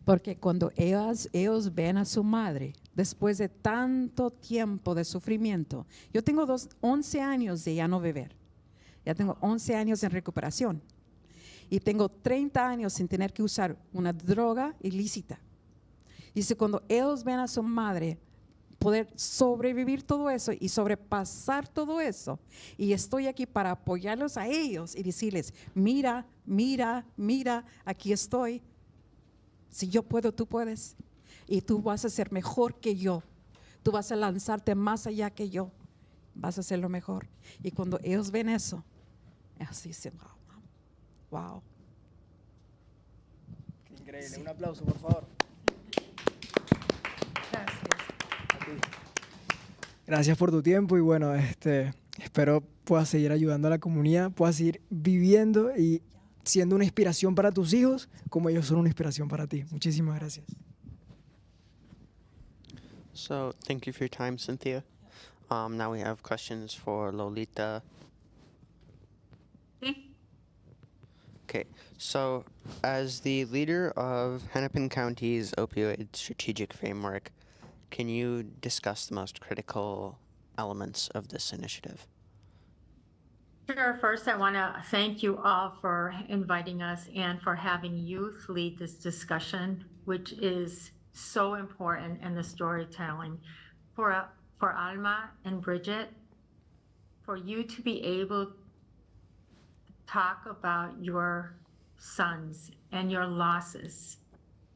Porque cuando ellos ven a su madre, después de tanto tiempo de sufrimiento, yo tengo 11 años de ya no beber, ya tengo 11 años en recuperación y tengo 30 años sin tener que usar una droga ilícita. Dice, cuando ellos ven a su madre poder sobrevivir todo eso y sobrepasar todo eso, y estoy aquí para apoyarlos a ellos y decirles, mira, mira, mira, aquí estoy. Si yo puedo, tú puedes. Y tú vas a ser mejor que yo. Tú vas a lanzarte más allá que yo. Vas a hacerlo mejor. Y cuando ellos ven eso, así dicen, wow, wow. Qué increíble. Sí. Un aplauso, por favor. Gracias por tu tiempo y bueno, espero puedas seguir ayudando a la comunidad, puedas seguir viviendo y siendo una inspiración para tus hijos como ellos son una inspiración para ti. Muchísimas gracias. So, thank you for your time, Cynthia. Now we have questions for Lolita. Okay, so as the leader of Hennepin County's opioid strategic framework, can you discuss the most critical elements of this initiative? Sure. First, I want to thank you all for inviting us and for having youth lead this discussion, which is so important in the storytelling. For Alma and Bridgette, for you to be able to talk about your sons and your losses,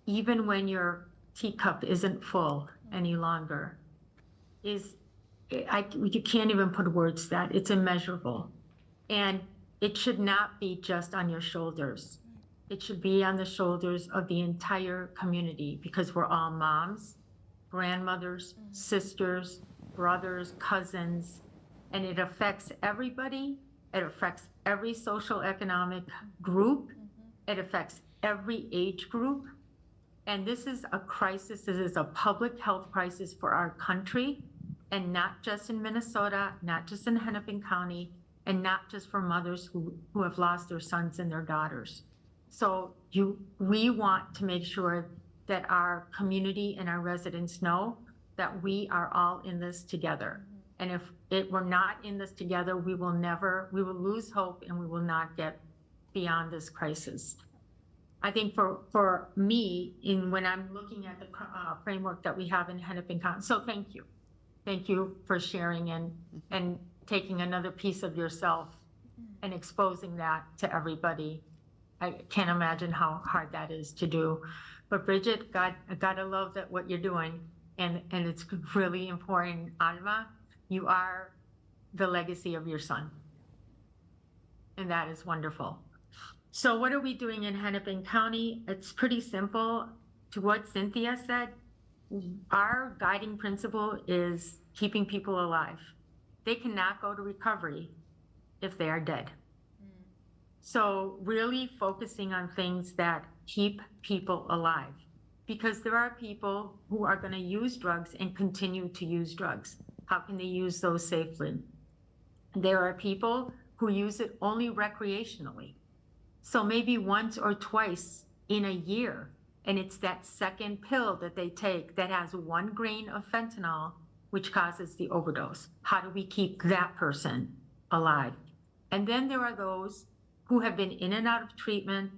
even when your teacup isn't full any longer, you can't even put words to that. It's immeasurable. And it should not be just on your shoulders. It should be on the shoulders of the entire community, because we're all moms, grandmothers, sisters, brothers, cousins, and it affects everybody. It affects every social economic group. It affects every age group. And this is a crisis. This is a public health crisis for our country, and not just in Minnesota, not just in Hennepin County, and not just for mothers who have lost their sons and their daughters. So we want to make sure that our community and our residents know that we are all in this together. And if we're not in this together, we will lose hope, and we will not get beyond this crisis. I think for me, when I'm looking at the framework that we have in Hennepin County, so thank you. Thank you for sharing and taking another piece of yourself and exposing that to everybody. I can't imagine how hard that is to do. But Bridgette, I gotta love that what you're doing, and it's really important. Alma, you are the legacy of your son, and that is wonderful. So what are we doing in Hennepin County? It's pretty simple. To what Cynthia said, our guiding principle is keeping people alive. They cannot go to recovery if they are dead. So really focusing on things that keep people alive, because there are people who are going to use drugs and continue to use drugs. How can they use those safely? There are people who use it only recreationally. So maybe once or twice in a year, and it's that second pill that they take that has 1 grain of fentanyl, which causes the overdose. How do we keep that person alive? And then there are those who have been in and out of treatment,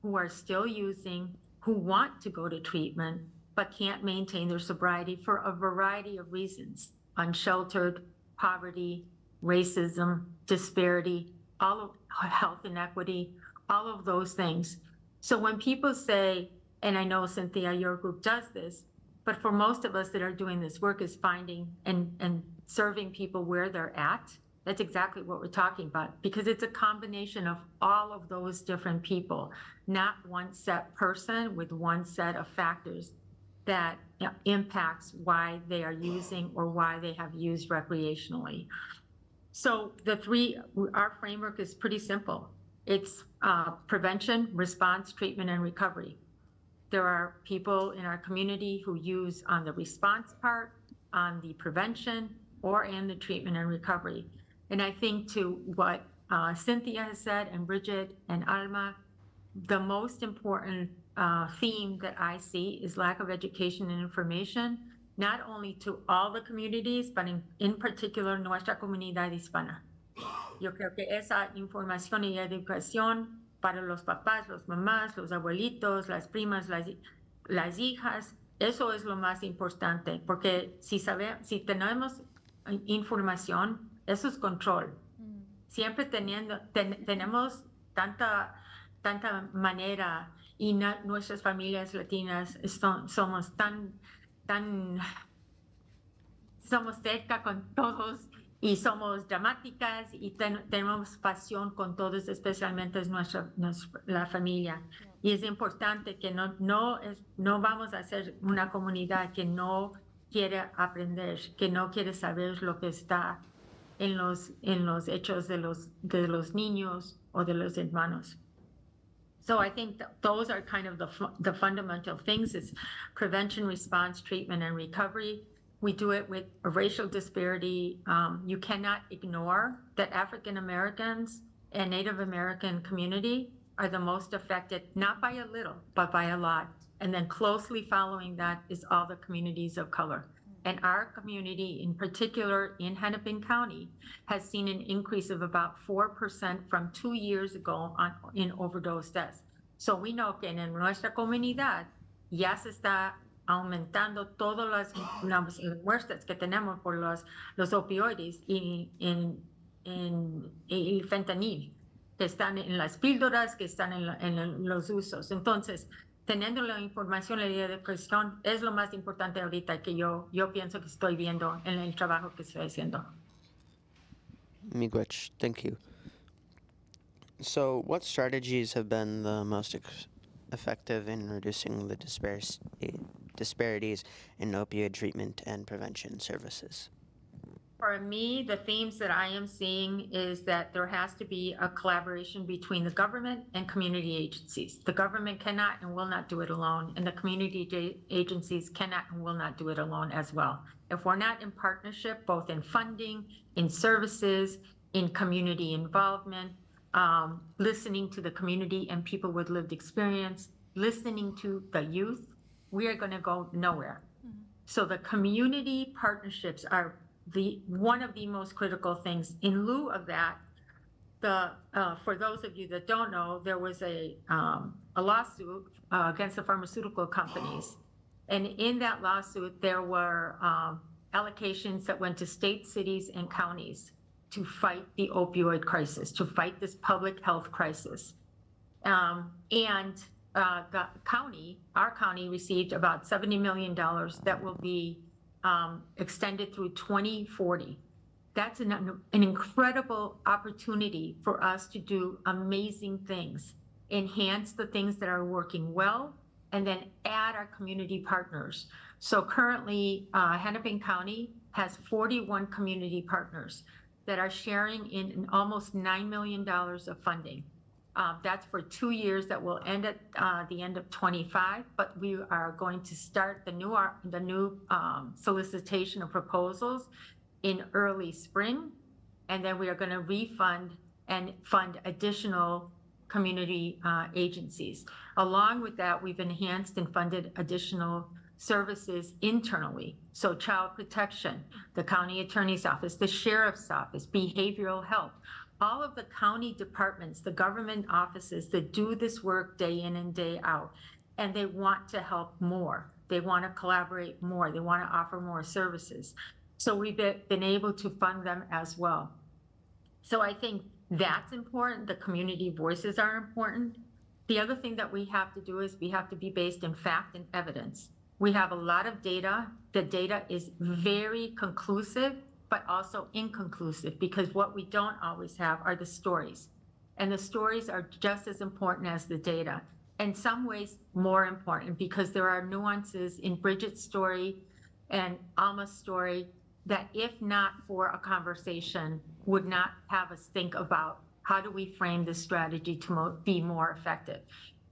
who are still using, who want to go to treatment, but can't maintain their sobriety for a variety of reasons: unsheltered, poverty, racism, disparity, all of health inequity, all of those things. So when people say, and I know, Cynthia, your group does this, but for most of us that are doing this work is finding and serving people where they're at That's exactly what we're talking about, because it's a combination of all of those different people, not one set person with one set of factors that impacts why they are using or why they have used recreationally. So our framework is pretty simple. It's prevention, response, treatment, and recovery. There are people in our community who use on the response part, on the prevention, or in the treatment and recovery. And I think to what Cynthia has said, and Bridgette and Alma, the most important theme that I see is lack of education and information, not only to all the communities, but in particular nuestra comunidad hispana. Yo creo que esa información y educación para los papás, los mamás, los abuelitos, las primas, las hijas, eso es lo más importante, porque si tenemos información, eso es control. Siempre tenemos tanta manera, y nuestras familias latinas somos somos cerca con todos y somos dramáticas y tenemos pasión con todos, especialmente la familia. Y es importante que no vamos a ser una comunidad que no quiere aprender, que no quiere saber lo que está en los hechos de los niños o de los hermanos. So I think those are kind of the fundamental things. It's prevention, response, treatment, and recovery. We do it with a racial disparity. You cannot ignore that African Americans and Native American community are the most affected, not by a little, but by a lot. And then closely following that is all the communities of color. And our community, in particular in Hennepin County, has seen an increase of about 4% from 2 years ago in overdose deaths. So we know que en nuestra comunidad ya se está aumentando todas las muertes que tenemos por los opioides y el fentanyl, que están en las píldoras, que están en los usos. Entonces, teniendo la información, la educación es lo más importante ahorita que yo pienso que estoy viendo en el trabajo que estoy haciendo. Miigwech, thank you. So, what strategies have been the most effective in reducing the disparities in opioid treatment and prevention services? For me, the themes that I am seeing is that there has to be a collaboration between the government and community agencies. The government cannot and will not do it alone, and the community agencies cannot and will not do it alone as well. If we're not in partnership, both in funding, in services, in community involvement, listening to the community and people with lived experience, listening to the youth, we are going to go nowhere. So the community partnerships are one of the most critical things. In lieu of that, for those of you that don't know, there was a lawsuit against the pharmaceutical companies. And in that lawsuit, there were allocations that went to states, cities, and counties to fight the opioid crisis, to fight this public health crisis. And the county, our county, received about $70 million that will be extended through 2040. That's an incredible opportunity for us to do amazing things, enhance the things that are working well, and then add our community partners. So currently, Hennepin County has 41 community partners that are sharing in almost $9 million of funding. That's for 2 years that will end at the end of 25, but we are going to start the new solicitation of proposals in early spring, and then we are going to refund and fund additional community agencies. Along with that, we've enhanced and funded additional services internally. So child protection, the county attorney's office, the sheriff's office, behavioral health, all of the county departments, the government offices that do this work day in and day out, and they want to help more. They want to collaborate more. They want to offer more services. So we've been able to fund them as well. So I think that's important. The community voices are important. The other thing that we have to do is we have to be based in fact and evidence. We have a lot of data. The data is very conclusive but also inconclusive, because what we don't always have are the stories. And the stories are just as important as the data. In some ways, more important, because there are nuances in Bridgette's story and Alma's story that, if not for a conversation, would not have us think about how do we frame this strategy to be more effective.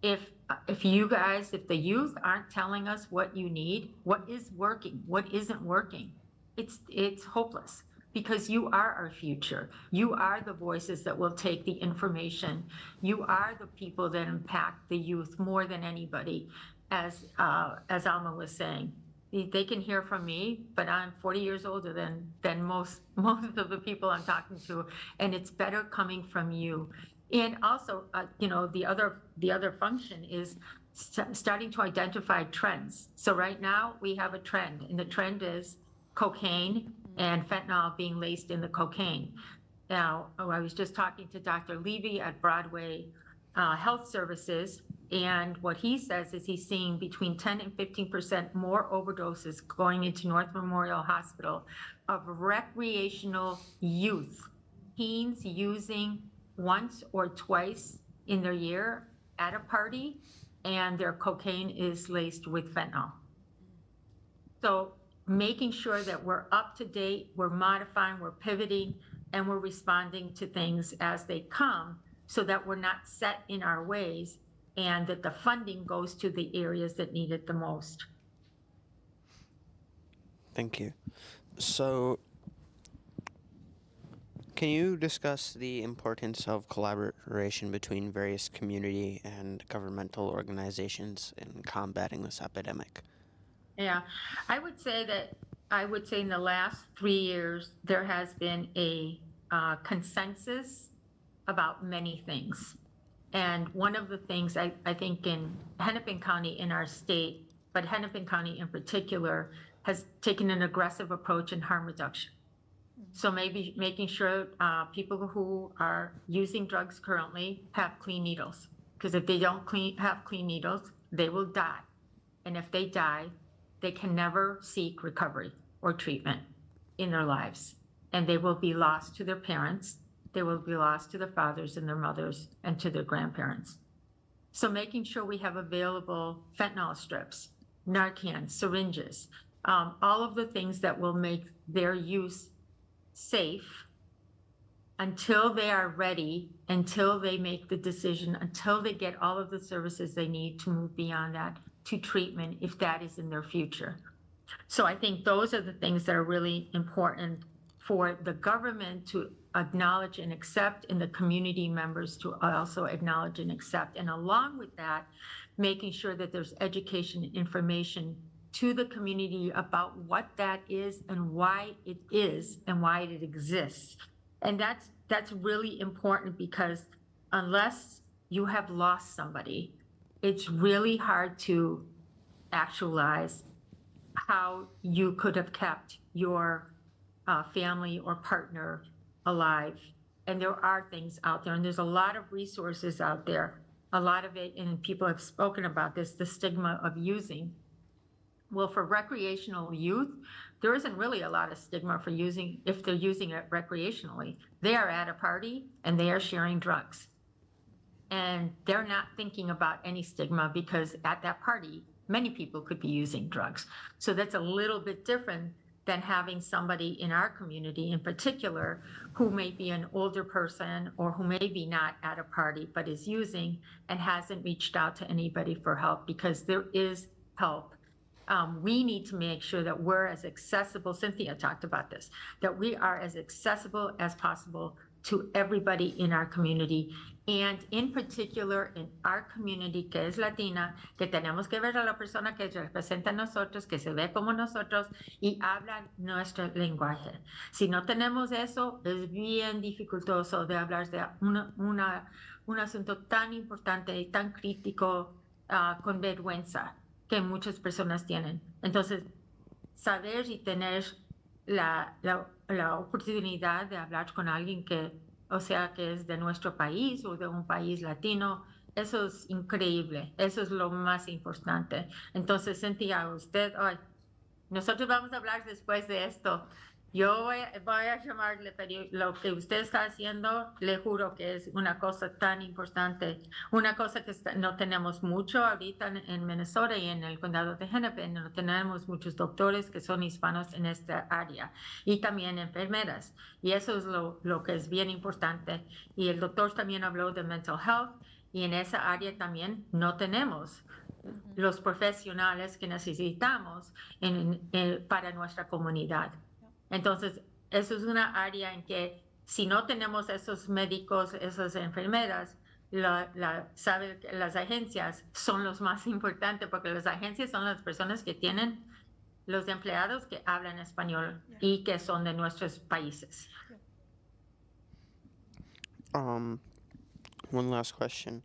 If you guys, if the youth aren't telling us what you need, what is working, what isn't working, it's hopeless, because you are our future. You are the voices that will take the information. You are the people that impact the youth more than anybody, as Alma was saying. They can hear from me, but I'm 40 years older than most of the people I'm talking to, and it's better coming from you. And also, the other function is starting to identify trends. So right now we have a trend, and the trend is cocaine and fentanyl being laced in the cocaine. Now, I was just talking to Dr. Levy at Broadway Health Services, and what he says is he's seeing between 10 and 15% more overdoses going into North Memorial Hospital of recreational youth, teens using once or twice in their year at a party, and their cocaine is laced with fentanyl. So making sure that we're up to date, we're modifying, we're pivoting, and we're responding to things as they come, so that we're not set in our ways, and that the funding goes to the areas that need it the most. Thank you. So, can you discuss the importance of collaboration between various community and governmental organizations in combating this epidemic? Yeah, I would say in the last 3 years, there has been a consensus about many things. And one of the things I think in Hennepin County in our state, but Hennepin County in particular, has taken an aggressive approach in harm reduction. So maybe making sure people who are using drugs currently have clean needles, because if they don't have clean needles, they will die. And if they die, they can never seek recovery or treatment in their lives. And they will be lost to their parents. They will be lost to their fathers and their mothers and to their grandparents. So making sure we have available fentanyl strips, Narcan, syringes, all of the things that will make their use safe until they are ready, until they make the decision, until they get all of the services they need to move beyond that to treatment, if that is in their future. So I think those are the things that are really important for the government to acknowledge and accept, and the community members to also acknowledge and accept. And along with that, making sure that there's education and information to the community about what that is and why it is and why it exists. And that's really important, because unless you have lost somebody, it's really hard to actualize how you could have kept your family or partner alive. And there are things out there, and there's a lot of resources out there, a lot of it, and people have spoken about this, the stigma of using. Well, for recreational youth, there isn't really a lot of stigma for using, if they're using it recreationally. They are at a party and they are sharing drugs. And they're not thinking about any stigma, because at that party, many people could be using drugs. So that's a little bit different than having somebody in our community in particular who may be an older person, or who may be not at a party but is using and hasn't reached out to anybody for help, because there is help. We need to make sure that we're as accessible, Cynthia talked about this, that we are as accessible as possible to everybody in our community, and in particular in our community que es latina, que tenemos que ver a la persona que representa a nosotros, que se ve como nosotros y habla nuestro lenguaje. Si no tenemos eso, es bien dificultoso de hablar de un asunto tan importante y tan crítico con vergüenza que muchas personas tienen. Entonces, saber y tener la oportunidad de hablar con alguien que, o sea, que es de nuestro país o de un país latino, eso es increíble, eso es lo más importante. Entonces, Cynthia, nosotros vamos a hablar después de esto, Yo voy a llamarle, pero lo que usted está haciendo, le juro que es una cosa tan importante. Una cosa que no tenemos mucho ahorita en Minnesota y en el condado de Hennepin, no tenemos muchos doctores que son hispanos en esta área y también enfermeras. Y eso es lo que es bien importante. Y el doctor también habló de mental health y en esa área también no tenemos los profesionales que necesitamos para nuestra comunidad. Entonces, eso es una área en que si no tenemos esos médicos, esas enfermeras, sabe que las agencias son los más importantes porque las agencias son las personas que tienen los empleados que hablan español y que son de nuestros países. One last question.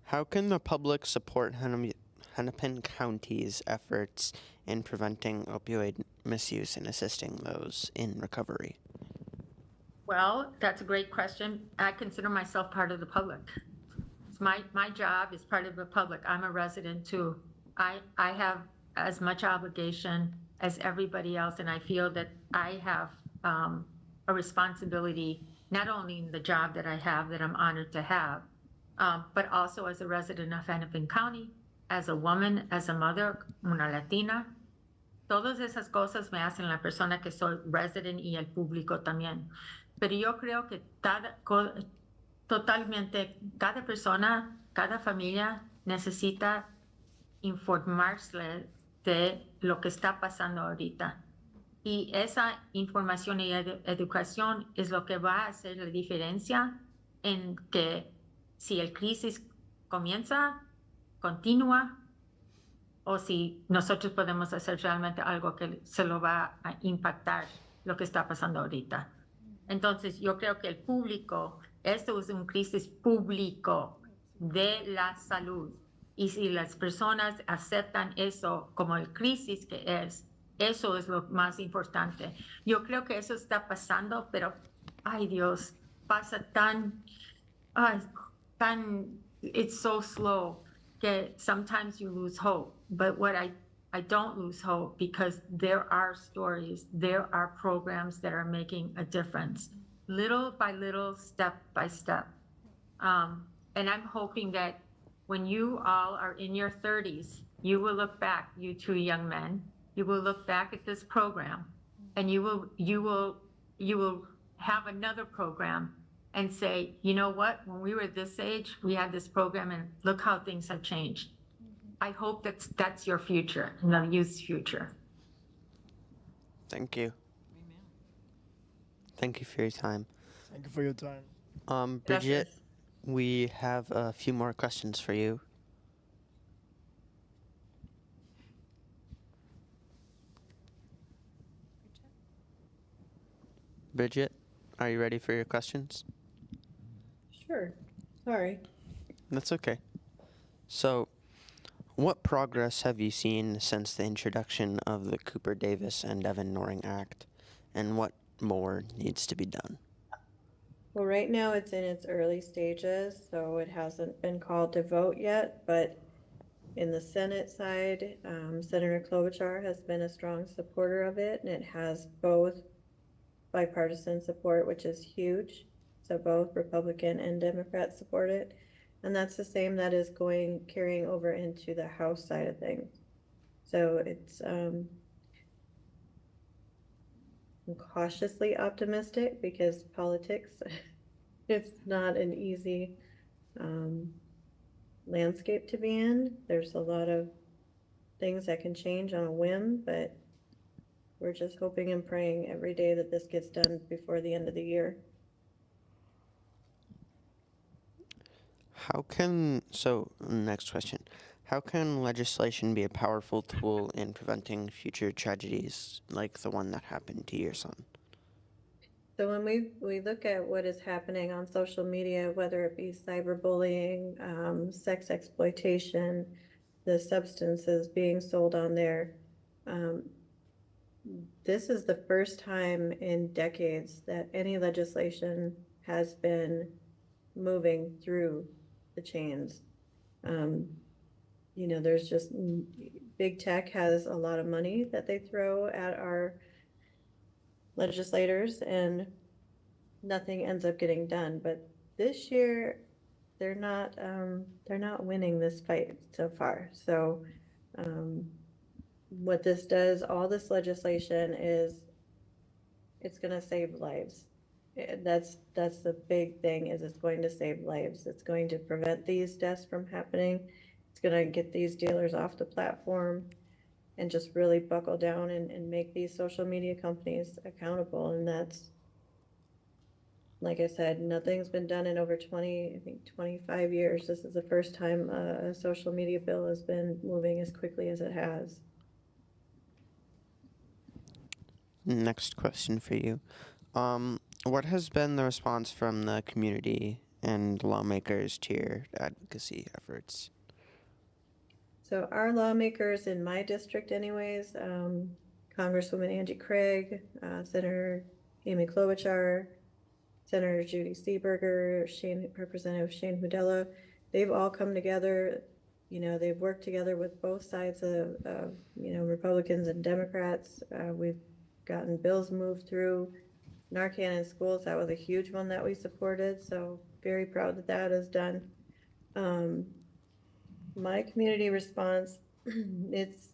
How can the public support Hennepin County's efforts in preventing opioid misuse and assisting those in recovery? Well, that's a great question. I consider myself part of the public. My job is part of the public. I'm a resident too. I have as much obligation as everybody else, and I feel that I have a responsibility, not only in the job that I have, that I'm honored to have, but also as a resident of Hennepin County, as a woman, as a mother, una Latina. Todas esas cosas me hacen la persona que soy resident y el público también. Pero yo creo que totalmente cada persona, cada familia necesita informarse de lo que está pasando ahorita. Y esa información y educación es lo que va a hacer la diferencia en que si el crisis comienza, continúa, o si nosotros podemos hacer realmente algo que se lo va a impactar lo que está pasando ahorita. Entonces, yo creo que el público, esto es un crisis público de la salud. Y si las personas aceptan eso como el crisis que es, eso es lo más importante. Yo creo que eso está pasando, pero, ay Dios, pasa it's so slow that sometimes you lose hope. But what I don't lose hope because there are stories, there are programs that are making a difference, little by little, step by step. And I'm hoping that when you all are in your 30s, you will look back, you two young men, you will look back at this program and you will have another program and say, you know what, when we were this age, we had this program and look how things have changed. I hope that's your future, and the youth's future. Thank you. Thank you for your time. Thank you for your time. Bridgette, Gracias. we have a few more questions for you. Bridgette, are you ready for your questions? Sure. Sorry. That's okay. So, what progress have you seen since the introduction of the Cooper Davis and Devin Noring Act, and what more needs to be done? Well, right now it's in its early stages, so it hasn't been called to vote yet, but in the Senate side, Senator Klobuchar has been a strong supporter of it, and it has both bipartisan support, which is huge. So both Republican and Democrats support it. And that's the same that is carrying over into the House side of things. So it's I'm cautiously optimistic because politics, it's not an easy landscape to be in. There's a lot of things that can change on a whim, but we're just hoping and praying every day that this gets done before the end of the year. Next question. How can legislation be a powerful tool in preventing future tragedies like the one that happened to your son? So when we look at what is happening on social media, whether it be cyberbullying, sex exploitation, the substances being sold on there, this is the first time in decades that any legislation has been moving through the chains. There's just big tech has a lot of money that they throw at our legislators and nothing ends up getting done. But this year, they're not winning this fight so far. So what this does, all this legislation is, it's going to save lives. That's the big thing, is it's going to save lives. It's going to prevent these deaths from happening. It's going to get these dealers off the platform and just really buckle down and make these social media companies accountable. And that's, like I said, nothing's been done in over 25 years. This is the first time a social media bill has been moving as quickly as it has. Next question for you. What has been the response from the community and lawmakers to your advocacy efforts? So our lawmakers in my district anyways, Congresswoman Angie Craig, Senator Amy Klobuchar, Senator Judy Seeberger, Representative Shane Hudella, they've all come together. You know, they've worked together with both sides of you know, Republicans and Democrats. We've gotten bills moved through. Narcan in schools, that was a huge one that we supported. So very proud that that is done. My community response, it's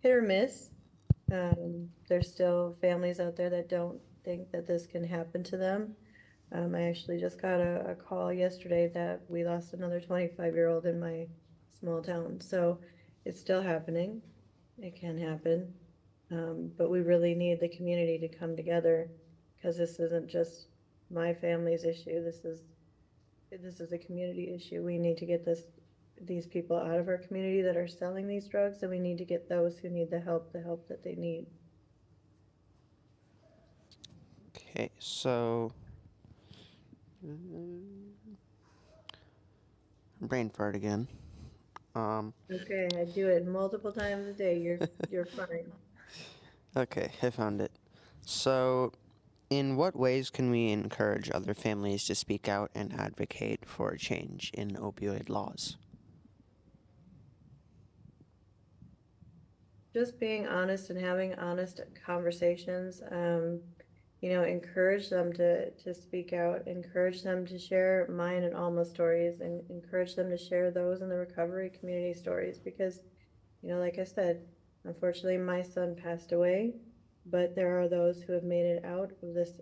hit or miss. There's still families out there that don't think that this can happen to them. I actually just got a call yesterday that we lost another 25-year-old in my small town. So it's still happening. It can happen. But we really need the community to come together, because this isn't just my family's issue. This is a community issue. We need to get these people out of our community that are selling these drugs, and we need to get those who need the help that they need. Okay, so brain fart again. Okay, I do it multiple times a day. You're fine. Okay, I found it. So, in what ways can we encourage other families to speak out and advocate for a change in opioid laws? Just being honest and having honest conversations. You know, encourage them to speak out, encourage them to share mine and Alma's stories, and encourage them to share those in the recovery community stories, because, you know, like I said, unfortunately my son passed away, but there are those who have made it out of this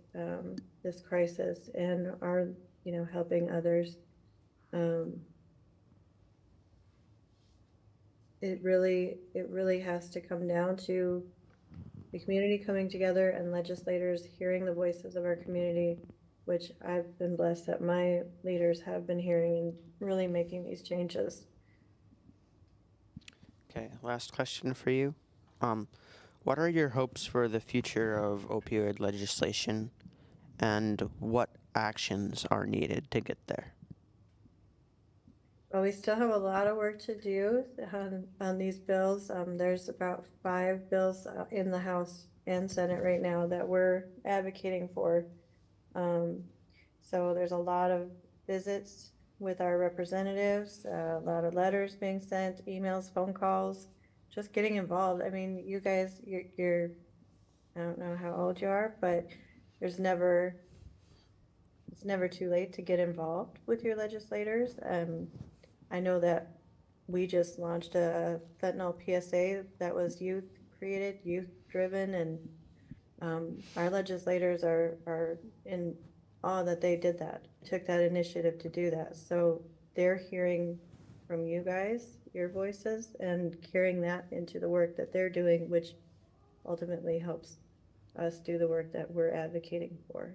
this crisis and are, you know, helping others. It really has to come down to the community coming together and legislators hearing the voices of our community, which I've been blessed that my leaders have been hearing and really making these changes. Okay, last question for you. What are your hopes for the future of opioid legislation, and what actions are needed to get there? Well, we still have a lot of work to do on these bills. There's about 5 bills in the House and Senate right now that we're advocating for. So there's a lot of visits with our representatives, a lot of letters being sent, emails, phone calls, just getting involved. I mean, you guys, you're I don't know how old you are, but it's never too late to get involved with your legislators. I know that we just launched a fentanyl PSA that was youth-created, youth-driven, and our legislators are in awe that they did that, took that initiative to do that. So they're hearing from you guys, your voices, and carrying that into the work that they're doing, which ultimately helps us do the work that we're advocating for.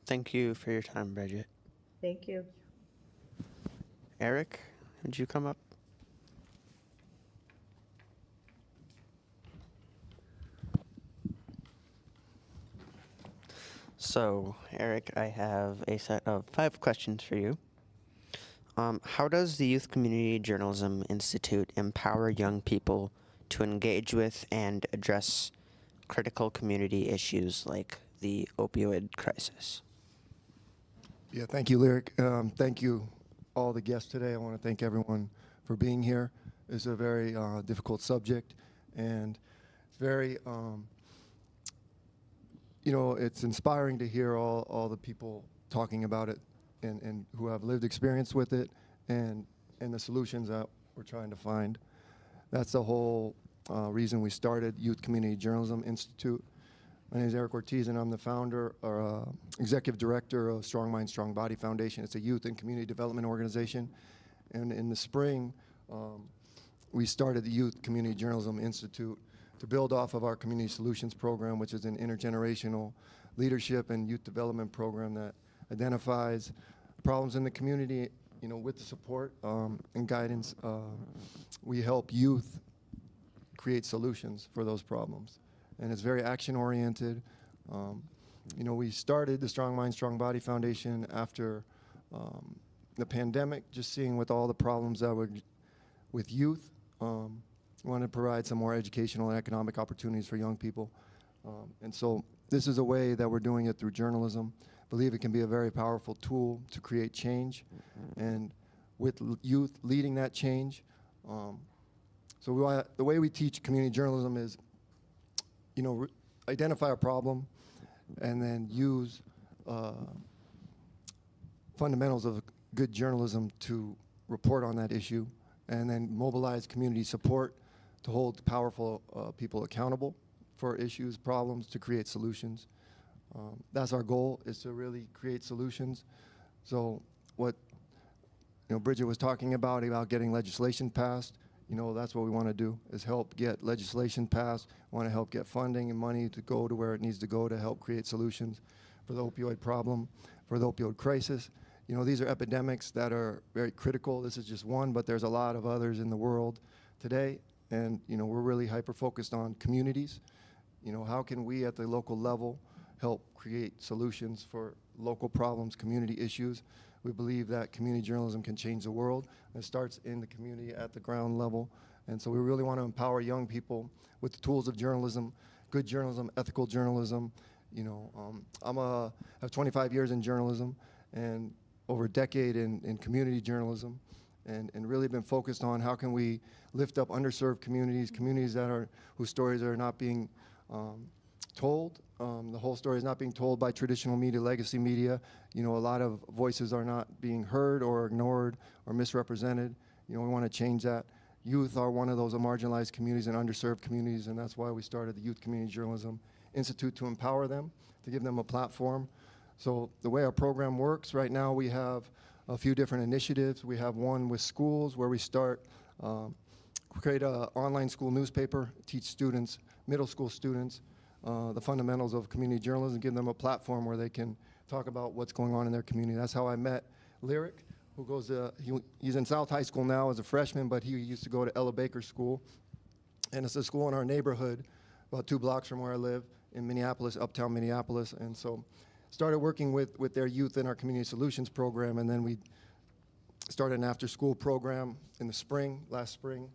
Thank you for your time, Bridgette. Thank you. Eric, would you come up? So, Eric, I have a set of 5 questions for you. How does the Youth Community Journalism Institute empower young people to engage with and address critical community issues like the opioid crisis? Yeah, thank you, Lyric. Thank you, all the guests today. I want to thank everyone for being here. It's a very difficult subject, and it's very you know, it's inspiring to hear all the people talking about it and who have lived experience with it and the solutions that we're trying to find. That's the whole reason we started Youth Community Journalism Institute. My name is Eric Ortiz, and I'm the founder or executive director of Strong Mind, Strong Body Foundation. It's a youth and community development organization. And in the spring, we started the Youth Community Journalism Institute to build off of our Community Solutions Program, which is an intergenerational leadership and youth development program that identifies problems in the community, you know, with the support and guidance. We help youth create solutions for those problems. And it's very action-oriented. You know, we started the Strong Mind, Strong Body Foundation after the pandemic, just seeing with all the problems that were with youth. We want to provide some more educational and economic opportunities for young people. And so this is a way that we're doing it through journalism. I believe it can be a very powerful tool to create change, and with youth leading that change. So the way we teach community journalism is, you know, identify a problem and then use fundamentals of good journalism to report on that issue, and then mobilize community support to hold powerful people accountable for issues, problems, to create solutions. That's our goal, is to really create solutions. So what, you know, Bridgette was talking about getting legislation passed, you know, that's what we want to do, is help get legislation passed. We want to help get funding and money to go to where it needs to go to help create solutions for the opioid problem, for the opioid crisis. You know, these are epidemics that are very critical. This is just one, but there's a lot of others in the world today. And, you know, we're really hyper-focused on communities. You know, how can we at the local level help create solutions for local problems, community issues? We believe that community journalism can change the world. It starts in the community at the ground level. And so we really want to empower young people with the tools of journalism, good journalism, ethical journalism. You know, I have 25 years in journalism and over a decade in community journalism, and really been focused on how can we lift up underserved communities, communities whose stories are not being told. The whole story is not being told by traditional media, legacy media. You know, a lot of voices are not being heard or ignored or misrepresented. You know, we want to change that. Youth are one of those marginalized communities and underserved communities, and that's why we started the Youth Community Journalism Institute, to empower them, to give them a platform. So the way our program works right now, we have a few different initiatives. We have one with schools where we create an online school newspaper, teach students, middle school students, the fundamentals of community journalism, give them a platform where they can talk about what's going on in their community. That's how I met Lyric, who goes he's in South High School now as a freshman, but he used to go to Ella Baker School. And it's a school in our neighborhood, about 2 blocks from where I live in Minneapolis, uptown Minneapolis. And so started working with their youth in our Community Solutions program, and then we started an after-school program in the spring, last spring.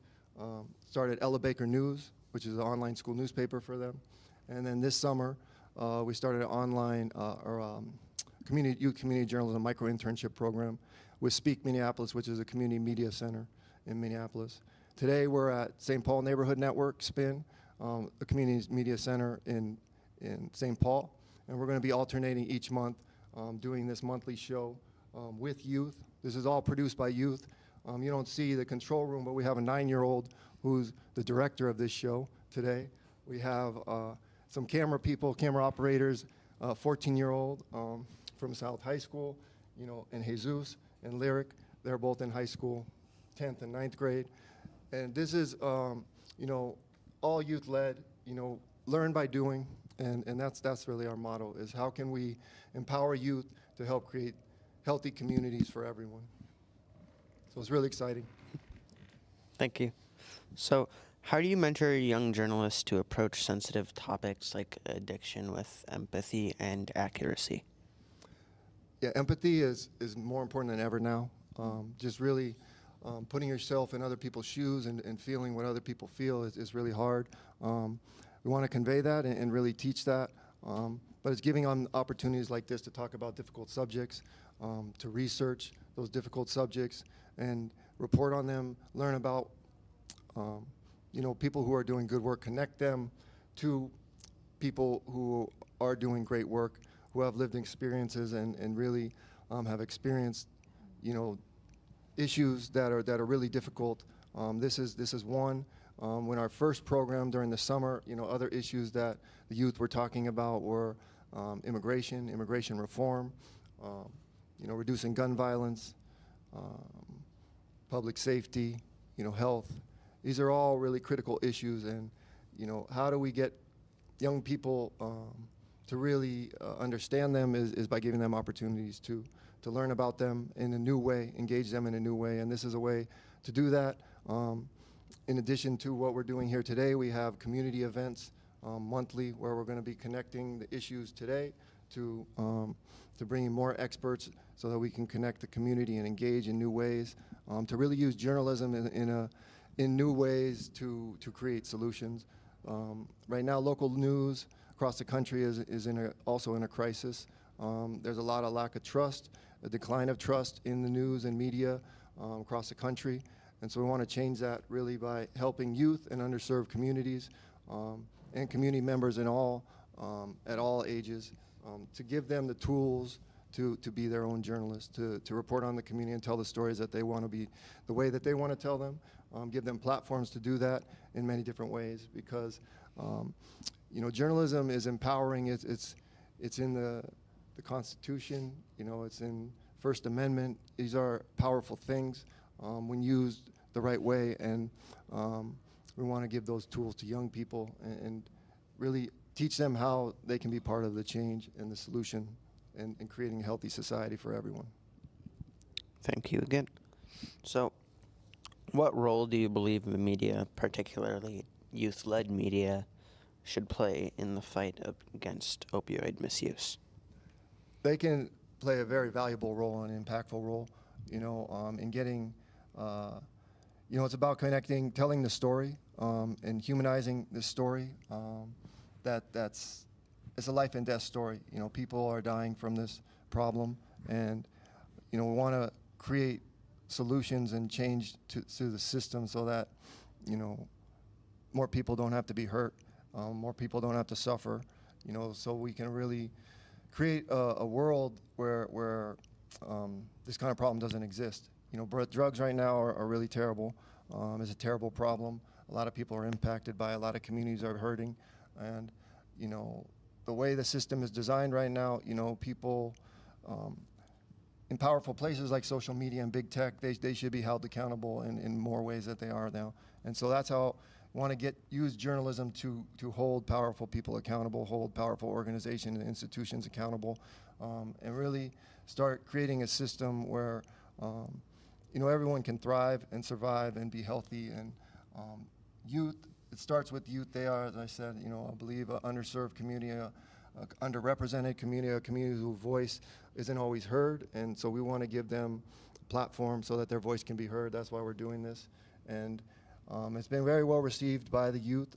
Started Ella Baker News, which is an online school newspaper for them. And then this summer, we started an online youth community journalism micro-internship program with Speak Minneapolis, which is a community media center in Minneapolis. Today, we're at St. Paul Neighborhood Network, SPIN, a community media center in St. Paul. And we're going to be alternating each month, doing this monthly show with youth. This is all produced by youth. You don't see the control room, but we have a 9-year-old who's the director of this show today. We have some camera people, camera operators, 14-year-old from South High School, you know, and Jesus and Lyric. They're both in high school, 10th and 9th grade. And this is, you know, all youth-led, you know, learn by doing. And that's really our motto, is how can we empower youth to help create healthy communities for everyone. So it's really exciting. Thank you. So how do you mentor young journalists to approach sensitive topics like addiction with empathy and accuracy? Yeah, empathy is more important than ever now. Just really putting yourself in other people's shoes and feeling what other people feel is really hard. We want to convey that and really teach that, but it's giving them opportunities like this to talk about difficult subjects, to research those difficult subjects and report on them, learn about you know, people who are doing good work, connect them to people who are doing great work, who have lived experiences and really have experienced, issues that are really difficult. This is one. When our first program during the summer, other issues that the youth were talking about were immigration reform, reducing gun violence, public safety, health. These are all really critical issues, and how do we get young people to really understand them is by giving them opportunities to learn about them in a new way, engage them in a new way, and this is a way to do that. In addition to what we're doing here today, we have community events monthly where we're going to be connecting the issues today to bringing more experts so that we can connect the community and engage in new ways, to really use journalism in new ways to create solutions. Right now, local news across the country is also in a crisis. There's a lot of lack of trust, a decline of trust in the news and media across the country. And so we want to change that really by helping youth and underserved communities and community members at all ages to give them the tools to be their own journalists, to report on the community and tell the stories that they want to be the way that they want to tell them, give them platforms to do that in many different ways, because journalism is empowering. It's in the Constitution, it's in First Amendment. These are powerful things when used the right way, and we want to give those tools to young people and really teach them how they can be part of the change and the solution and creating a healthy society for everyone. Thank you again. So, what role do you believe the media, particularly youth-led media, should play in the fight against opioid misuse? They can play a very valuable role and impactful role, in getting, it's about connecting, telling the story, and humanizing the story. It's a life and death story. People are dying from this problem, and we want to create solutions and change to the system so that more people don't have to be hurt, more people don't have to suffer, so we can really create a world where this kind of problem doesn't exist. Drugs right now are really terrible. It's a terrible problem. A lot of people are impacted by it. A lot of communities are hurting, and the way the system is designed right now, people in powerful places like social media and big tech, they should be held accountable in more ways that they are now. And so that's how we want to use journalism to hold powerful people accountable, hold powerful organizations and institutions accountable, and really start creating a system where everyone can thrive and survive and be healthy. And youth, it starts with youth. They are, as I said, I believe an underserved community, underrepresented community, a community whose voice isn't always heard, and so we want to give them a platform so that their voice can be heard. That's why we're doing this, and it's been very well received by the youth,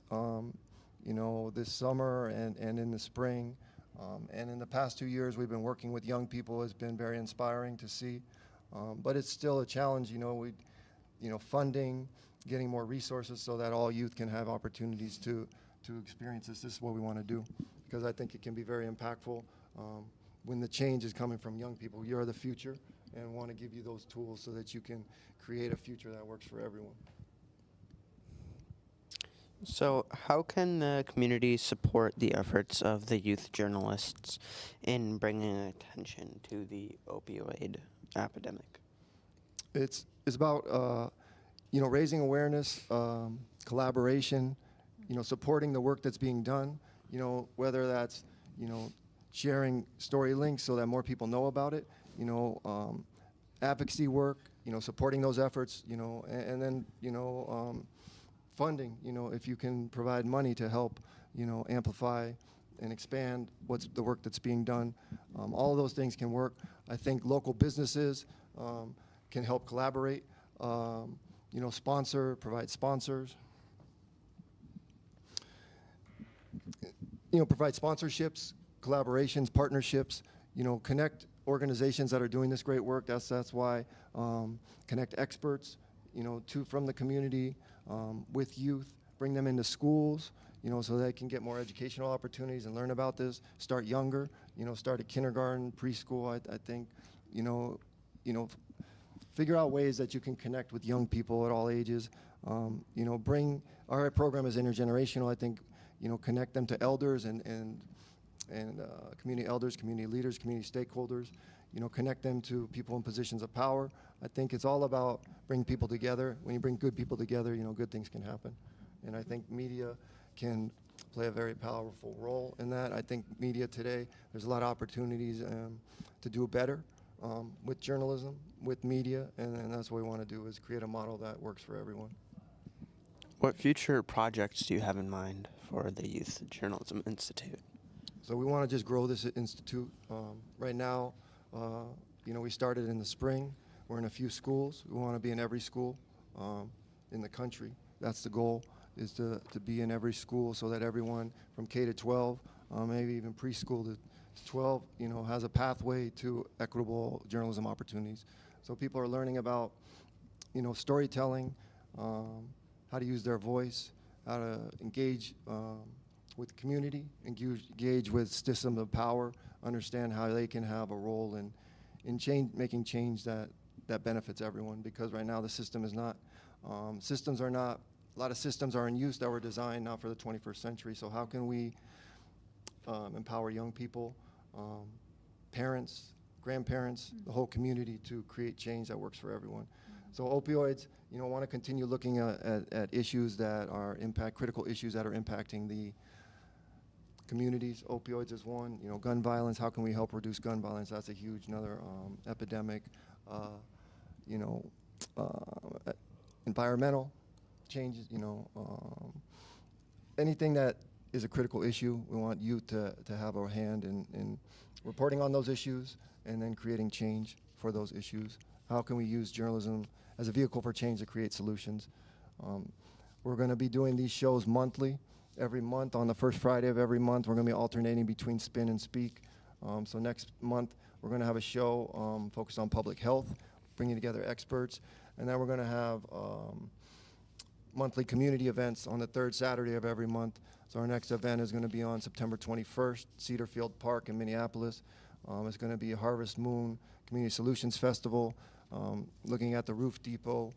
this summer and in the spring, and in the past 2 years we've been working with young people. Has been very inspiring to see, but it's still a challenge. Funding, getting more resources so that all youth can have opportunities to experience this. This is what we want to do, because I think it can be very impactful when the change is coming from young people. You're the future, and want to give you those tools so that you can create a future that works for everyone. So, how can the community support the efforts of the youth journalists in bringing attention to the opioid epidemic? It's about raising awareness, collaboration, supporting the work that's being done, whether that's, sharing story links so that more people know about it, advocacy work, supporting those efforts, and then, funding, if you can provide money to help, amplify and expand what's the work that's being done. All of those things can work. I think local businesses can help collaborate, provide sponsors, provide sponsorships, collaborations, partnerships, connect organizations that are doing this great work. That's why connect experts, from the community with youth, bring them into schools, so they can get more educational opportunities and learn about this, start younger, start at kindergarten, preschool, I think, figure out ways that you can connect with young people at all ages. Our program is intergenerational. I think, connect them to elders and community elders, community leaders, community stakeholders. Connect them to people in positions of power. I think it's all about bringing people together. When you bring good people together, good things can happen. And I think media can play a very powerful role in that. I think media today, there's a lot of opportunities to do better with journalism, with media, and that's what we want to do, is create a model that works for everyone. What future projects do you have in mind for the Youth Journalism Institute? So we want to just grow this institute. Right now, we started in the spring. We're in a few schools. We want to be in every school in the country. That's the goal, is to be in every school so that everyone from K to 12, maybe even preschool to 12, has a pathway to equitable journalism opportunities. So people are learning about, storytelling, how to use their voice, how to engage with the community, engage with systems of power, understand how they can have a role in making change that benefits everyone. Because right now the system is not, a lot of systems are in use that were designed now for the 21st century. So how can we empower young people, parents, grandparents, the whole community to create change that works for everyone? So opioids, want to continue looking at issues that are critical issues that are impacting the communities. Opioids is one. Gun violence. How can we help reduce gun violence? That's a huge another epidemic. Environmental changes. Anything that is a critical issue, we want youth to have a hand in reporting on those issues and then creating change for those issues. How can we use journalism as a vehicle for change to create solutions? We're going to be doing these shows monthly. Every month, on the first Friday of every month, we're going to be alternating between Spin and Speak. So next month, we're going to have a show focused on public health, bringing together experts. And then we're going to have monthly community events on the third Saturday of every month. So our next event is going to be on September 21st, Cedar Field Park in Minneapolis. It's going to be a Harvest Moon Community Solutions Festival, looking at the Roof Depot,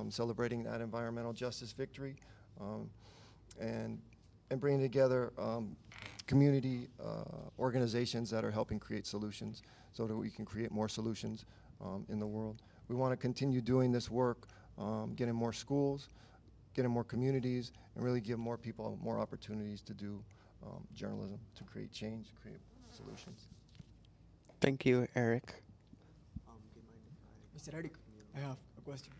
celebrating that environmental justice victory, and bringing together community organizations that are helping create solutions so that we can create more solutions in the world. We want to continue doing this work, getting more schools, getting more communities, and really give more people more opportunities to do journalism, to create change, create solutions. Thank you, Eric. Mr. Eric, I have a question.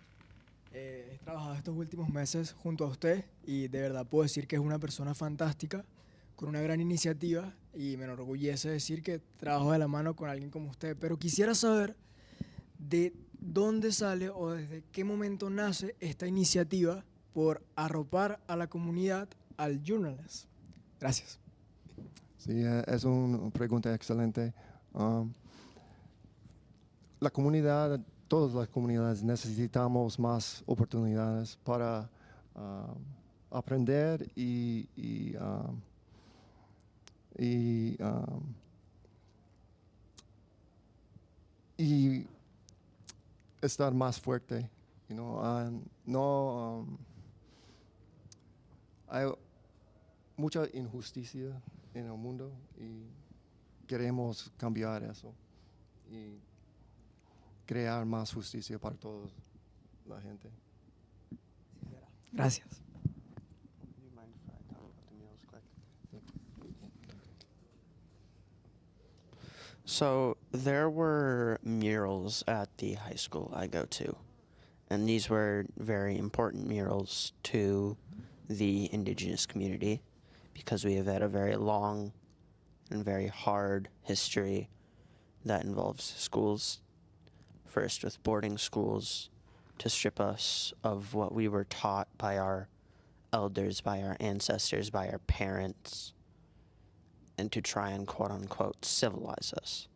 He trabajado estos últimos meses junto a usted y de verdad puedo decir que es una persona fantástica, con una gran iniciativa, y me enorgullece decir que trabajo de la mano con alguien como usted. Pero quisiera saber de dónde sale o desde qué momento nace esta iniciativa por arropar a la comunidad al journalist. Gracias. Sí, es una pregunta excelente. La comunidad, todas las comunidades necesitamos más oportunidades para aprender y estar más fuerte. Hay mucha injusticia en el mundo y queremos cambiar eso y crear más justicia para toda la gente. Gracias. So there were murals at the high school I go to, and these were very important murals to the indigenous community because we have had a very long and very hard history that involves schools. First with boarding schools to strip us of what we were taught by our elders, by our ancestors, by our parents, and to try and quote-unquote civilize us.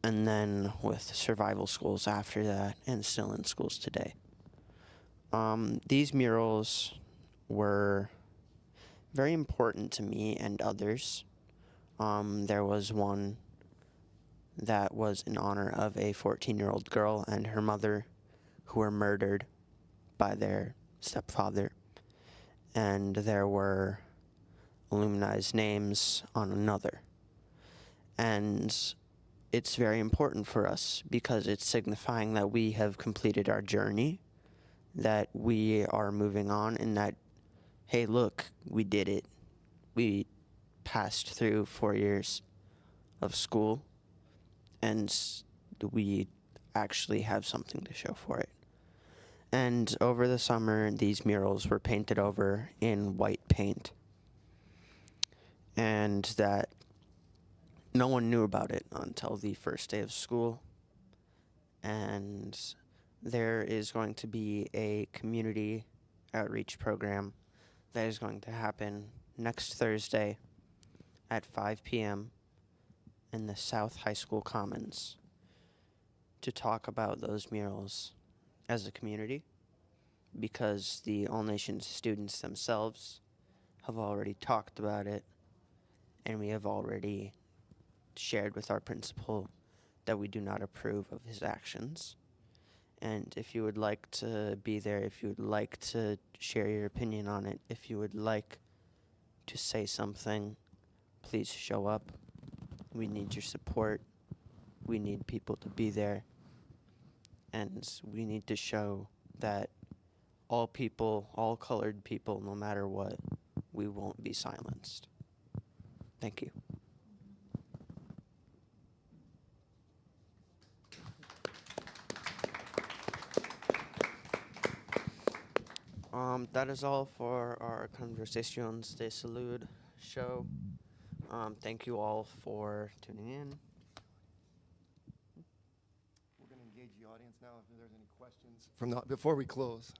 And then with survival schools after that, and still in schools today. These murals were very important to me and others. There was one that was in honor of a 14-year-old girl and her mother who were murdered by their stepfather. And there were illuminized names on another. And it's very important for us because it's signifying that we have completed our journey, that we are moving on, and that, hey, look, we did it. We passed through 4 years of school, and we actually have something to show for it. And over the summer, these murals were painted over in white paint, and that no one knew about it until the first day of school. And there is going to be a community outreach program that is going to happen next Thursday at 5 p.m. in the South High School Commons to talk about those murals as a community, because the All Nations students themselves have already talked about it, and we have already shared with our principal that we do not approve of his actions. And if you would like to be there, if you would like to share your opinion on it, if you would like to say something, please show up. We need your support. We need people to be there. And we need to show that all people, all colored people, no matter what, we won't be silenced. Thank you. That is all for our Conversaciones de Salud show. Thank you all for tuning in. We're going to engage the audience now if there's any questions from the, before we close.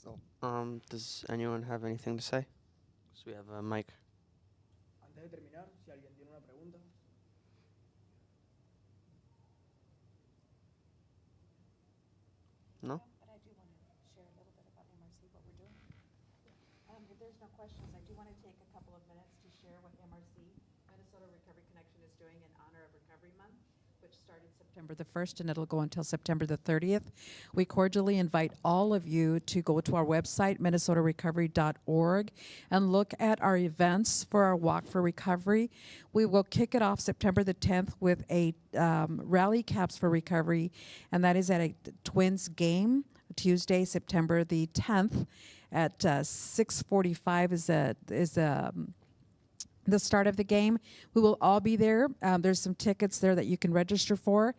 So, Does anyone have anything to say? So we have a mic. Antes de terminar, si alguien tiene una pregunta. No? But I do want to share a little bit about MRC, what we're doing. If there's no questions, I do want to take a couple of minutes to share what MRC, Minnesota Recovery Connection, is doing in honor of Recovery Month, which started September the 1st, and it'll go until September the 30th. We cordially invite all of you to go to our website, minnesotarecovery.org, and look at our events for our Walk for Recovery. We will kick it off September the 10th with a rally caps for recovery, and that is at a Twins game, Tuesday, September the 10th at 6:45 is the start of the game. We will all be there. There's some tickets there that you can register for.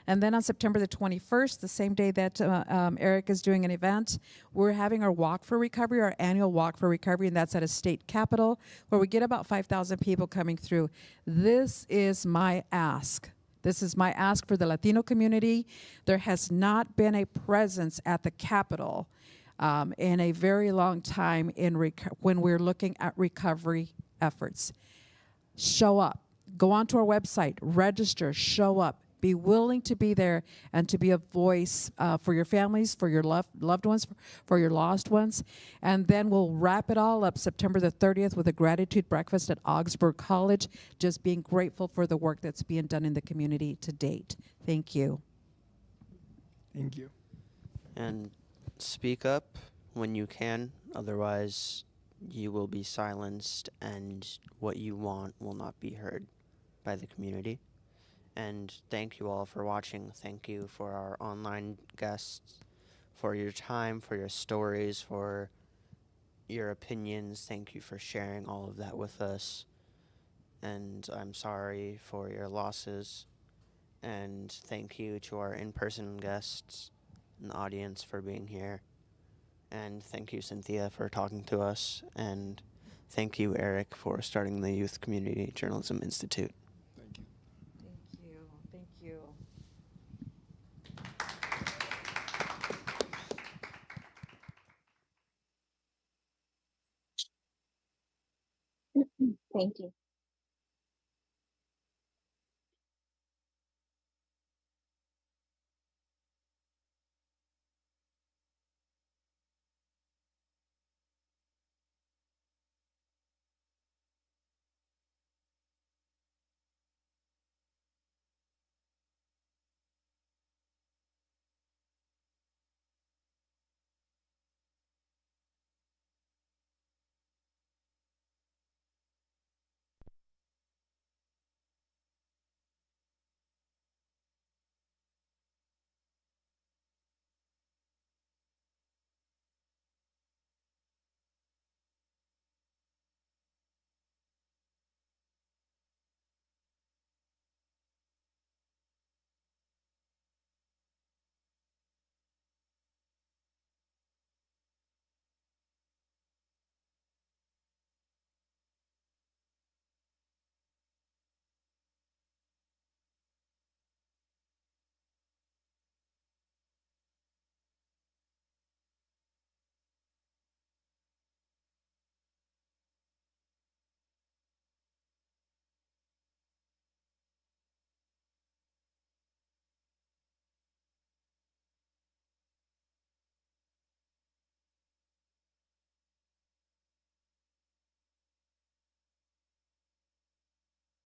And then on September the 21st, the same day that Eric is doing an event, we're having our Walk for Recovery, our annual Walk for Recovery, and that's at a state capitol where we get about 5,000 people coming through. This is my ask. This is my ask for the Latino community. There has not been a presence at the Capitol in a very long time when we're looking at recovery efforts. Show up. Go onto our website. Register. Show up. Be willing to be there and to be a voice for your families, for your loved ones, for your lost ones. And then we'll wrap it all up September the 30th with a gratitude breakfast at Augsburg College, just being grateful for the work that's being done in the community to date. Thank you. Thank you. And speak up when you can, otherwise you will be silenced and what you want will not be heard by the community. And thank you all for watching. Thank you for our online guests, for your time, for your stories, for your opinions. Thank you for sharing all of that with us. And I'm sorry for your losses. And thank you to our in-person guests and the audience for being here. And thank you, Cynthia, for talking to us. And thank you, Eric, for starting the Youth Community Journalism Institute. thank you. Thank you. Thank you. Thank you.